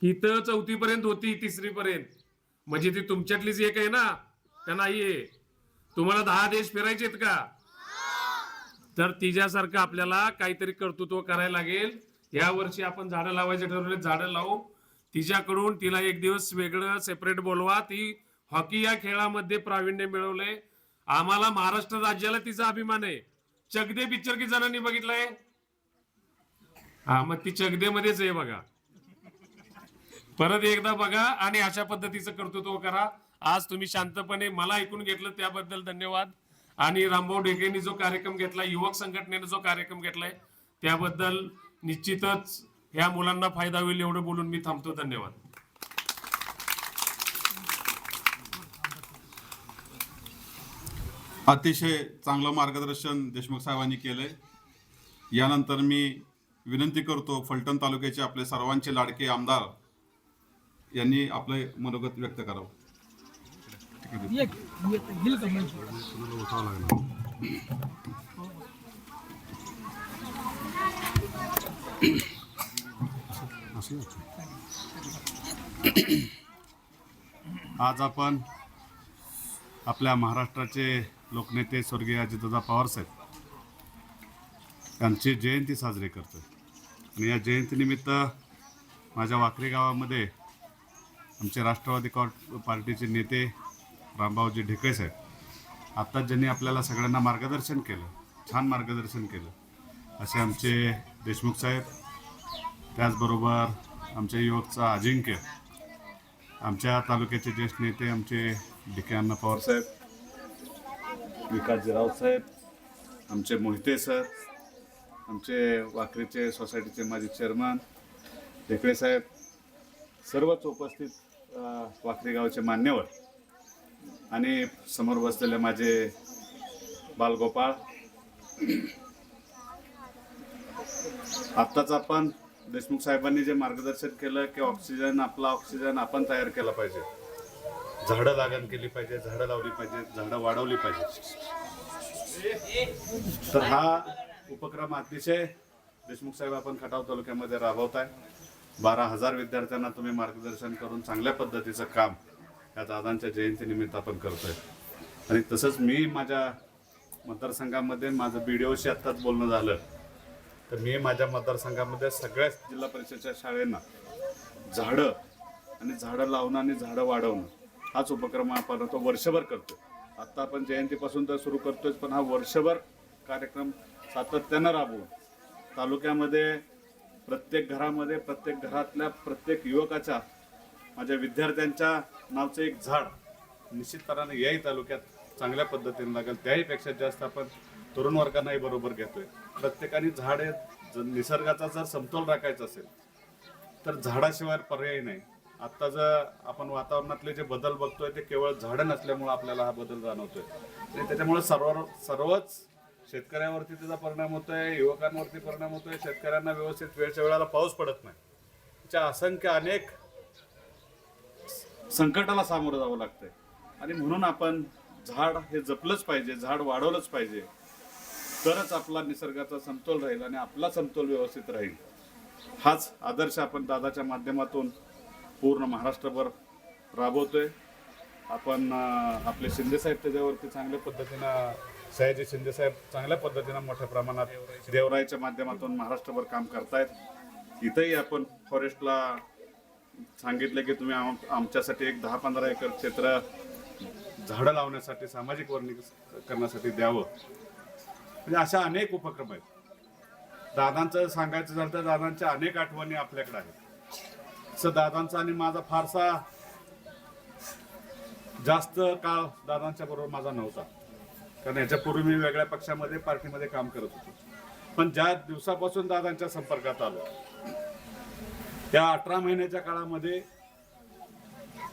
इथं 4थी पर्यंत होती, 3री पर्यंत. म्हणजे ती तुमच्यातलीच एक आहे ना का नाहीये? तुम्हाला 10 देश फिरायचेत का? तर तिच्यासारखं आपल्याला काहीतरी कर्तृत्व करायला लागेल. या वर्षी आपण झाडं लावायचे ठरवले, झाडं लावू. तिच्याकडून तिला एक दिवस वेगळं सेपरेट बोलवा. ती हॉकी या खेळामध्ये प्रावीण्य मिळवलंय. आम्हाला महाराष्ट्र राज्याला तिचा अभिमान आहे. चकदे पिक्चर किती जणांनी बघितलंय? हा, मग ती चकदेमध्येच आहे बघा. परत एकदा बघा आणि अशा पद्धतीचं कर्तृत्व करा. आज तुम्ही शांतपणे मला ऐकून घेतलं त्याबद्दल धन्यवाद. आणि रामभाऊ ढेकेंनी जो कार्यक्रम घेतला, युवक संघटनेने जो कार्यक्रम घेतलाय त्याबद्दल निश्चितच ह्या मुलांना फायदा होईल एवढं बोलून मी थांबतो. धन्यवाद. अतिशय चांगलं मार्गदर्शन देशमुख साहेबांनी केलंय. यानंतर मी विनंती करतो फलटण तालुक्याचे आपले सर्वांचे लाडके आमदार यांनी आपले मनोगत व्यक्त करावं. आज आपण आपल्या महाराष्ट्राचे लोकनेते स्वर्गीय अजितदादा पवार साहेब यांची जयंती साजरी करतो. आणि या जयंतीनिमित्त माझ्या वाकरी गावामध्ये आमचे राष्ट्रवादी पार्टीचे नेते रामभाऊजी ढेकळे साहेब आत्ताच ज्यांनी आपल्याला सगळ्यांना मार्गदर्शन केलं, छान मार्गदर्शन केलं, असे आमचे देशमुख साहेब, त्याचबरोबर आमच्या युवकचा अजिंक्य, आमच्या तालुक्याचे ज्येष्ठ नेते आमचे DK अण्णा पवार साहेब, विकासजी राऊत साहेब, आमचे मोहिते सर, आमचे वाखरीचे सोसायटीचे माजी चेअरमन ढेकळे साहेब, सर्वच उपस्थित वाखरी गावचे मान्यवर आणि समोर बसलेले माझे बालगोपाळ, आत्ताच आपण देशमुख साहेबांनी जे मार्गदर्शन केलं की आपला ऑक्सिजन आपण तयार केला पाहिजे, झाडं लागण केली पाहिजे, झाडं लावली पाहिजे, झाडं वाढवली पाहिजे. तर हा उपक्रम अतिशय देशमुख साहेब आपण खटाव तालुक्यामध्ये राबवताय. 12,000 विद्यार्थ्यांना तुम्ही मार्गदर्शन करून चांगल्या पद्धतीचं काम या दादांच्या जयंतीनिमित्त आपण करतोय. आणि तसंच मी माझ्या मतदारसंघामध्ये माझं BDOशी आत्ताच बोलणं झालं, तर मी माझ्या मतदारसंघामध्ये सगळ्या जिल्हा परिषदेच्या शाळेंना झाडं आणि झाडं लावणं आणि झाडं वाढवणं हाच उपक्रम आपण तो वर्षभर करतो. आत्ता आपण जयंतीपासून तर सुरू करतोच, पण हा वर्षभर कार्यक्रम सातत्यानं राबवून तालुक्यामध्ये प्रत्येक घरामध्ये, प्रत्येक घरातल्या प्रत्येक युवकाच्या, माझ्या विद्यार्थ्यांच्या नावचं एक झाड निश्चितपणाने याही तालुक्यात चांगल्या पद्धतीने लागेल. त्याहीपेक्षा जास्त आपण तरुण वर्गांनाही बरोबर घेतोय. प्रत्येकाने झाडे, निसर्गाचा जर समतोल राखायचा असेल तर झाडाशिवाय पर्याय नाही. आत्ता जर आपण वातावरणातले जे बदल बघतोय ते केवळ झाडं नसल्यामुळे आपल्याला हा बदल जाणवतोय. आणि त्याच्यामुळे सर्वच शेतकऱ्यावरती त्याचा परिणाम होतोय, युवकांवरती परिणाम होतोय. शेतकऱ्यांना व्यवस्थित वेळच्या वेळेला पाऊस पडत नाही. त्याच्या असंख्य अनेक संकटाला सामोरं जावं लागतंय. आणि म्हणून आपण झाड हे जपलंच पाहिजे, झाड वाढवलंच पाहिजे, तरच आपला निसर्गाचा समतोल राहील आणि आपला समतोल व्यवस्थित राहील. हाच आदर्श आपण दादाच्या माध्यमातून पूर्ण महाराष्ट्रभर राबवतोय. आपण आपले शिंदेसाहेब त्याच्यावरती चांगल्या पद्धतीनं, सयाजी शिंदेसाहेब चांगल्या पद्धतीनं मोठ्या प्रमाणात देवराईच्या माध्यमातून महाराष्ट्रभर काम करतायत. इथंही आपण फॉरेस्टला सांगितलं की तुम्ही आमच्यासाठी एक 10-15 एकर क्षेत्र झाडं लावण्यासाठी, सामाजिक वनीकरणासाठी द्यावं. म्हणजे अशा अनेक उपक्रम आहेत. दादांचं सांगायचं झालं तर दादांच्या अनेक आठवणी आपल्याकडे आहेत. असं दादांचा आणि माझा फारसा जास्त काळ दादांच्या बरोबर माझा नव्हता, कारण याच्यापूर्वी मी वेगळ्या पक्षामध्ये, पार्टीमध्ये काम करत होतो. पण ज्या दिवसापासून दादांच्या संपर्कात आलो, त्या 18 महिन्याच्या काळामध्ये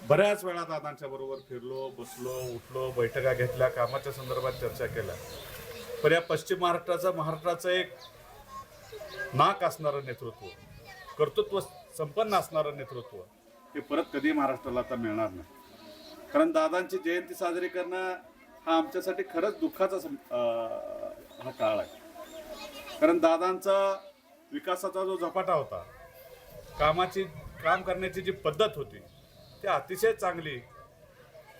बऱ्याच वेळा दादांच्या बरोबर फिरलो, बसलो, उठलो, बैठका घेतल्या, कामाच्या संदर्भात चर्चा केल्या. पण या पश्चिम महाराष्ट्राचं एक नाक असणारं नेतृत्व, कर्तृत्व संपन्न असणारं नेतृत्व हे परत कधी महाराष्ट्राला आता मिळणार नाही. कारण दादांची जयंती साजरी करणं हा आमच्यासाठी खरंच दुःखाचा हा काळ आहे. कारण दादांचा विकासाचा जो झपाटा होता, काम करण्याची जी पद्धत होती ती अतिशय चांगली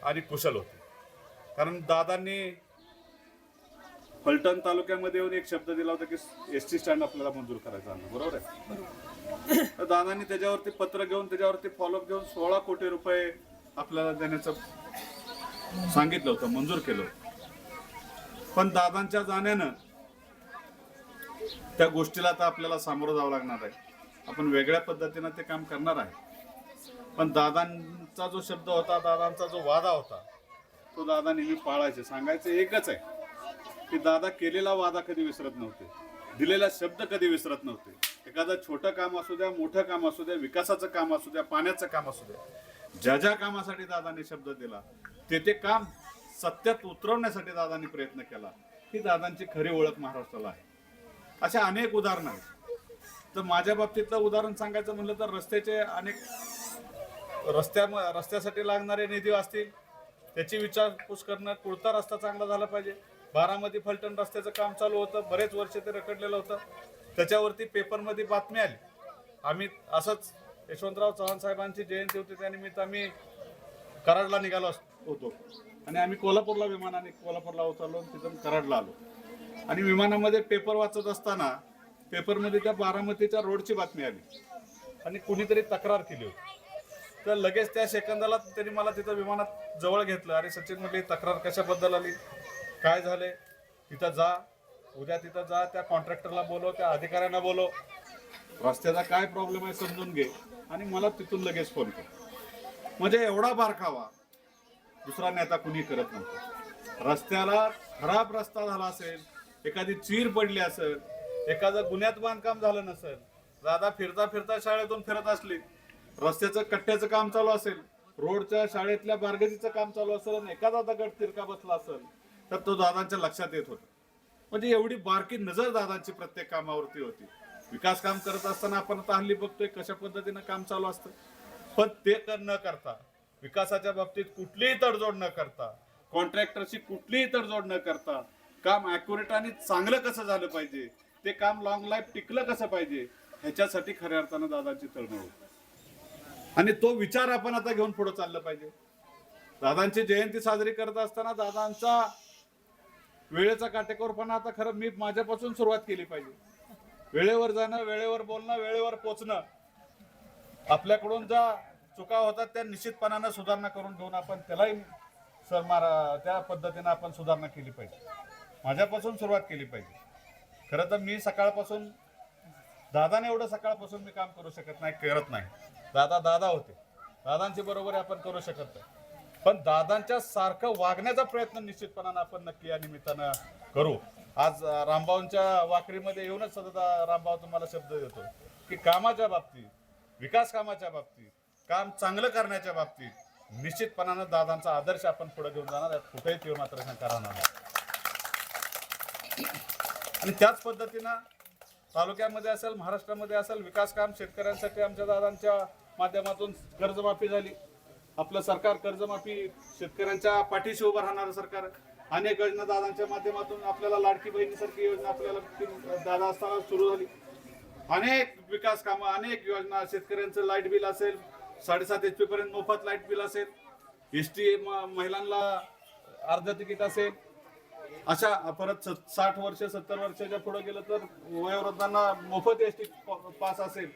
आणि कुशल होती. कारण दादांनी फलटण तालुक्यामध्ये येऊन एक शब्द दिला होता की ST स्टँड आपल्याला मंजूर करायचा आहे, बरोबर आहे. तर दादांनी त्याच्यावरती पत्र घेऊन, त्याच्यावरती फॉलोअप घेऊन 16 कोटी रुपये आपल्याला देण्याचं सांगितलं होतं, मंजूर केलं होतं. पण दादांच्या जाण्यानं त्या गोष्टीला आता आपल्याला सामोरं जावं लागणार आहे. आपण वेगळ्या पद्धतीनं ते काम करणार आहे. पण दादांचा जो शब्द होता, दादांचा जो वादा होता, तो दादा नेहमी पाळायचे. सांगायचं एकच आहे की दादा केलेला वादा कधी विसरत नव्हते, दिलेला शब्द कधी विसरत नव्हते. एखादं छोटं काम असू द्या, मोठं काम असू द्या, विकासाचं काम असू द्या, पाण्याचं काम असू द्या, ज्या कामासाठी दादांनी शब्द दिला ते काम सत्यात उतरवण्यासाठी दादांनी प्रयत्न केला. ही दादांची खरी ओळख महाराष्ट्राला आहे. अशा अनेक उदाहरणं आहेत. तर माझ्या बाबतीतलं उदाहरण सांगायचं म्हणलं तर रस्त्याचे अनेक रस्त्यासाठी लागणारे निधी असतील, त्याची विचारपूस करणं. कुळता रस्ता चांगला झाला पाहिजे. बारामती फलटण रस्त्याचं काम चालू होतं, बरेच वर्ष ते रखडलेलं होतं. त्याच्यावरती पेपरमध्ये बातमी आली. आम्ही असंच यशवंतराव चव्हाण साहेबांची जयंती होती, त्यानिमित्त आम्ही कराडला निघालो होतो आणि आम्ही कोल्हापूरला उतरलो, तिथून कराडला आलो. आणि विमानामध्ये पेपर वाचत असताना पेपरमध्ये त्या बारामतीच्या रोडची बातमी आली आणि कुणीतरी तक्रार केली होती. तर लगेच त्या सेकंदाला त्यांनी मला तिथं विमानात जवळ घेतलं. अरे सचिन म्हटली, तक्रार कशाबद्दल आली, काय झाले, तिथं जा, उद्या तिथं जा, त्या कॉन्ट्रॅक्टरला बोलव, त्या अधिकाऱ्यांना बोलव, रस्त्याचा काय प्रॉब्लेम आहे समजून घे आणि मला तिथून लगेच फोन कर. म्हणजे एवढा बारकावा दुसरा नेता कुणी करत नव्हता. रस्त्याला खराब रस्ता झाला असेल, एखादी चीर पडली असेल एखादं गुन्ह्यात बांधकाम झालं नसेल, दादा फिरता फिरता शाळेतून फिरत असली, रस्त्याचं कट्ट्याचं काम चालू असेल, रोडच्या शाळेतल्या बारगजीचं काम चालू असेल आणि एखादा दगड तिरका बसला असेल तर तो दादांच्या लक्षात येत होता. म्हणजे एवढी बारकी नजर दादांची प्रत्येक कामावरती होती. विकास काम करत असताना आपण आता हल्ली बघतोय कशा पद्धतीनं काम चालू असतं, पण ते न करता, विकासाच्या बाबतीत कुठलीही तडजोड न करता, कॉन्ट्रॅक्टरशी कुठलीही तडजोड न करता, काम ॲक्युरेट आणि चांगलं कसं झालं पाहिजे, ते काम लॉंग लाईफ टिकलं कसं पाहिजे, ह्याच्यासाठी खऱ्या अर्थानं दादांची तळमळ होती. आणि तो विचार आपण आता घेऊन पुढे चाललं पाहिजे. दादांची जयंती साजरी करत असताना दादांचा वेळेचा काटेकोरपणा आता खरं मी माझ्यापासून सुरुवात केली पाहिजे. वेळेवर जाणं, वेळेवर बोलणं, वेळेवर पोचणं, आपल्याकडून ज्या चुका होतात त्या निश्चितपणानं सुधारणा करून घेऊन आपण त्यालाही त्या पद्धतीनं आपण सुधारणा केली पाहिजे. माझ्यापासून सुरुवात केली पाहिजे. खरं तर मी सकाळपासून दादाने एवढं सकाळपासून मी काम करू शकत नाही, करत नाही. दादा होते, दादांची बरोबरी आपण करू शकत नाही, पण दादांच्या सारखं वागण्याचा प्रयत्न निश्चितपणानं आपण नक्की या निमित्तानं करू. आज रामभाऊंच्या वाकरीमध्ये येऊनच सतत रामभाऊ तुम्हाला शब्द देतो की कामाच्या बाबतीत, विकास कामाच्या बाबतीत, काम चांगलं करण्याच्या बाबतीत निश्चितपणानं दादांचा आदर्श आपण पुढे घेऊन जाणार, यात कुठेही तीळ मात्र शंका राहणार नाही. आणि त्याच पद्धतीनं तालुक्यामध्ये असेल, महाराष्ट्रामध्ये असेल, विकास काम शेतकऱ्यांसाठी आमच्या दादांच्या माध्यमातून कर्जमाफी झाली. आपलं सरकार कर्जमाफी, शेतकऱ्यांच्या पाठीशी उभं राहणारं सरकार. अनेक योजना दादांच्या माध्यमातून आपल्याला लाडकी बहिणीसारखी योजना आपल्याला दादा असताना सुरू झाली. अनेक विकास कामं, अनेक योजना, शेतकऱ्यांचं लाईट बिल असेल, 7.5 HP पर्यंत मोफत लाईट बिल असेल, ST महिलांना अर्ध तिकीट असेल, अशा परत 60 वर्ष 70 वर्षाच्या पुढे गेलं तर वयोवृद्धांना मोफत ST पास असेल,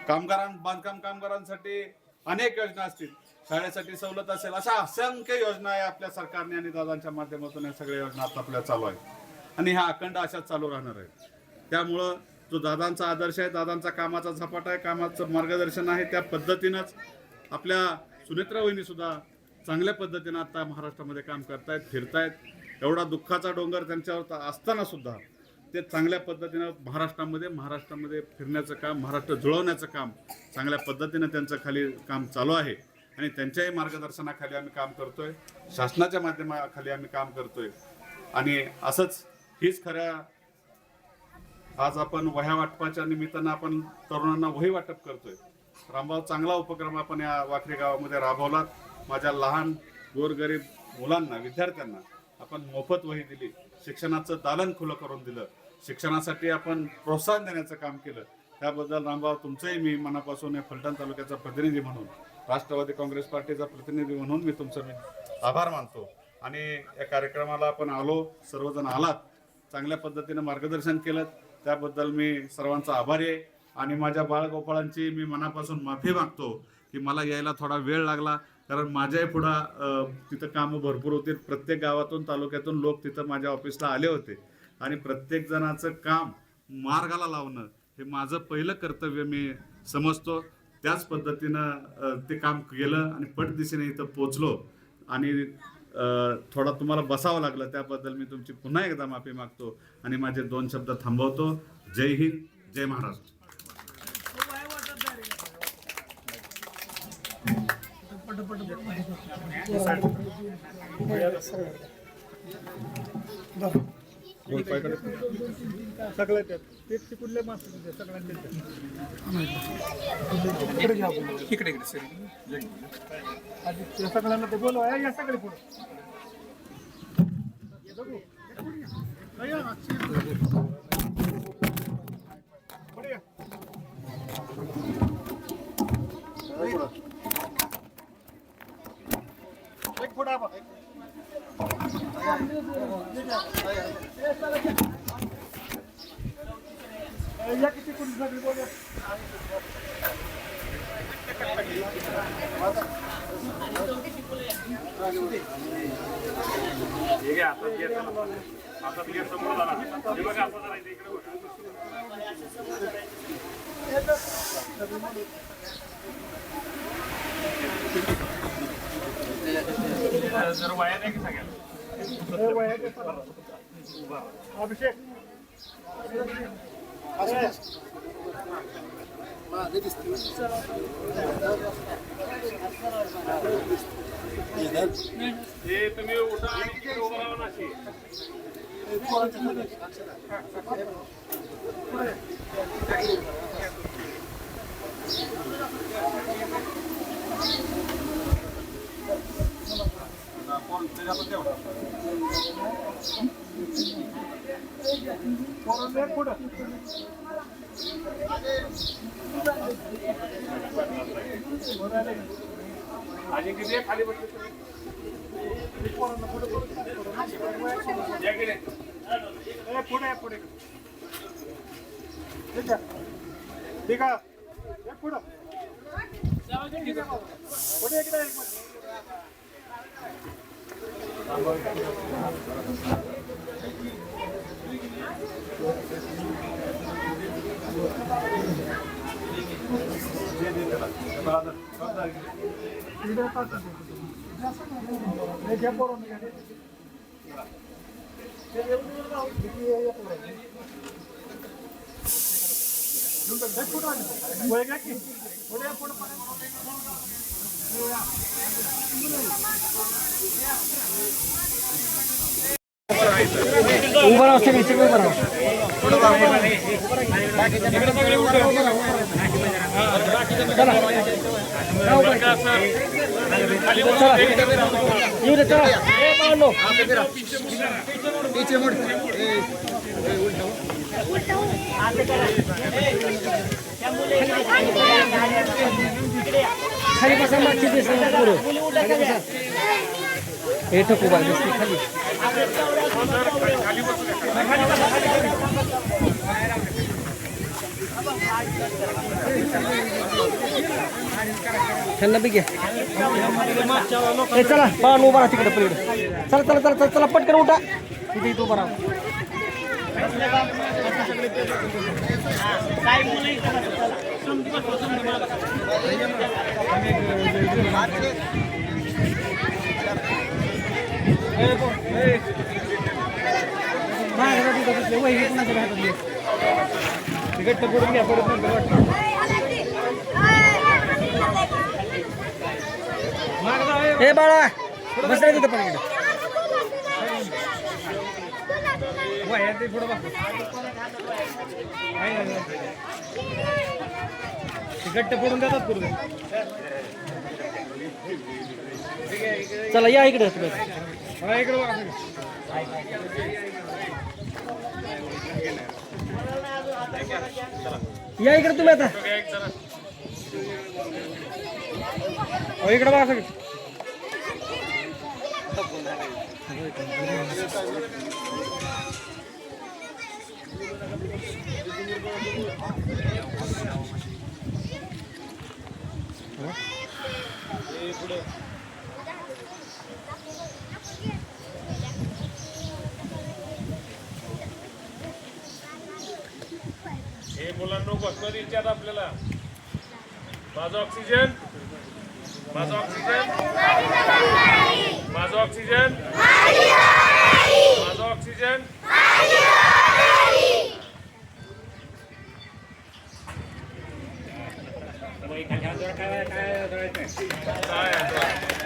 बांधकाम कामगारांसाठी अनेक योजना असतील, शाळेसाठी सवलत असेल, अशा असंख्य योजना आहे आपल्या सरकारने आणि दादांच्या माध्यमातून या सगळ्या योजना आता आपल्या चालू आहेत आणि ह्या अखंड अशाच चालू राहणार आहेत. त्यामुळं जो दादांचा आदर्श आहे, दादांचा कामाचा झपाटा आहे, कामाचं मार्गदर्शन आहे, त्या पद्धतीनंच आपल्या सुनेत्रा वहिनी सुद्धा चांगल्या पद्धतीनं आता महाराष्ट्रामध्ये काम करतायत, फिरतायत. एवढा दुःखाचा डोंगर त्यांच्यावर असताना सुद्धा ते चांगल्या पद्धतीनं महाराष्ट्रामध्ये फिरण्याचं काम, महाराष्ट्र जुळवण्याचं काम चांगल्या पद्धतीनं त्यांचं खाली काम चालू आहे आणि त्यांच्याही मार्गदर्शनाखाली आम्ही काम करतोय, शासनाच्या माध्यमाखाली आम्ही काम करतोय. आणि असंच हीच खऱ्या आज आपण वह्या वाटपाच्या निमित्तानं आपण तरुणांना वही वाटप करतोय. रामभाऊ चांगला उपक्रम आपण या वाखरी गावामध्ये राबवलात. माझ्या लहान गोरगरीब मुलांना, विद्यार्थ्यांना आपण मोफत वही दिली, शिक्षणाचं दालन खुलं करून दिलं, शिक्षणासाठी आपण प्रोत्साहन देण्याचं काम केलं. त्याबद्दल रामभाऊ तुमचंही मी मनापासून या फलटण तालुक्याचा प्रतिनिधी म्हणून, राष्ट्रवादी काँग्रेस पार्टीचा प्रतिनिधी म्हणून मी आभार मानतो. आणि या कार्यक्रमाला आपण आलो, सर्वजण आलात, चांगल्या पद्धतीनं मार्गदर्शन केलं, त्याबद्दल मी सर्वांचा आभारी आहे. आणि माझ्या बाळगोपाळांची मी मनापासून माफी मागतो की मला यायला थोडा वेळ लागला, कारण माझ्याही पुढं तिथं कामं भरपूर होती. प्रत्येक गावातून, तालुक्यातून लोक तिथं माझ्या ऑफिसला आले होते आणि प्रत्येक जणाचं काम मार्गाला लावणं हे माझं पहिलं कर्तव्य मी समजतो. त्याच पद्धतीनं ते काम केलं आणि पटदिशेने इथं पोचलो आणि थोडा तुम्हाला बसावं लागलं, त्याबद्दल मी तुमची पुन्हा एकदा माफी मागतो आणि माझे 2 शब्द थांबवतो. जय हिंद, जय महाराष्ट्र. सगळ्यांना ते बोलवा या सगळे पुढे. एक पुढे या किती कुठे सगळी बोलवा. अभिषेक हे तुम्ही उठा आणि तिथे उभं राहा ना अशी. आणि किती आहे खाली बसले तुम्ही? या की नाही? पुढे ठीक आहे पुढं पुढे एकदा एक मिनिट. त्यांना बी घ्या. चला बाळा उभा राहा तिकडे पलीकडे. चला चला चला चला पटकन उठा. तिथे इथं उभा राहा. तिकट पडून घ्या परत नंतर हे बाळा बस रे तिथं पलीकडे. गट्ट पडून देतात पूर्ण. चला या इकडे या इकडे तुम्ही आता इकडे बघा सगळं. हे मुलांना घोषणा द्यायची आता आपल्याला. माझा ऑक्सिजन माझा ऑक्सिजन माझा ऑक्सिजन माझा ऑक्सिजन. काय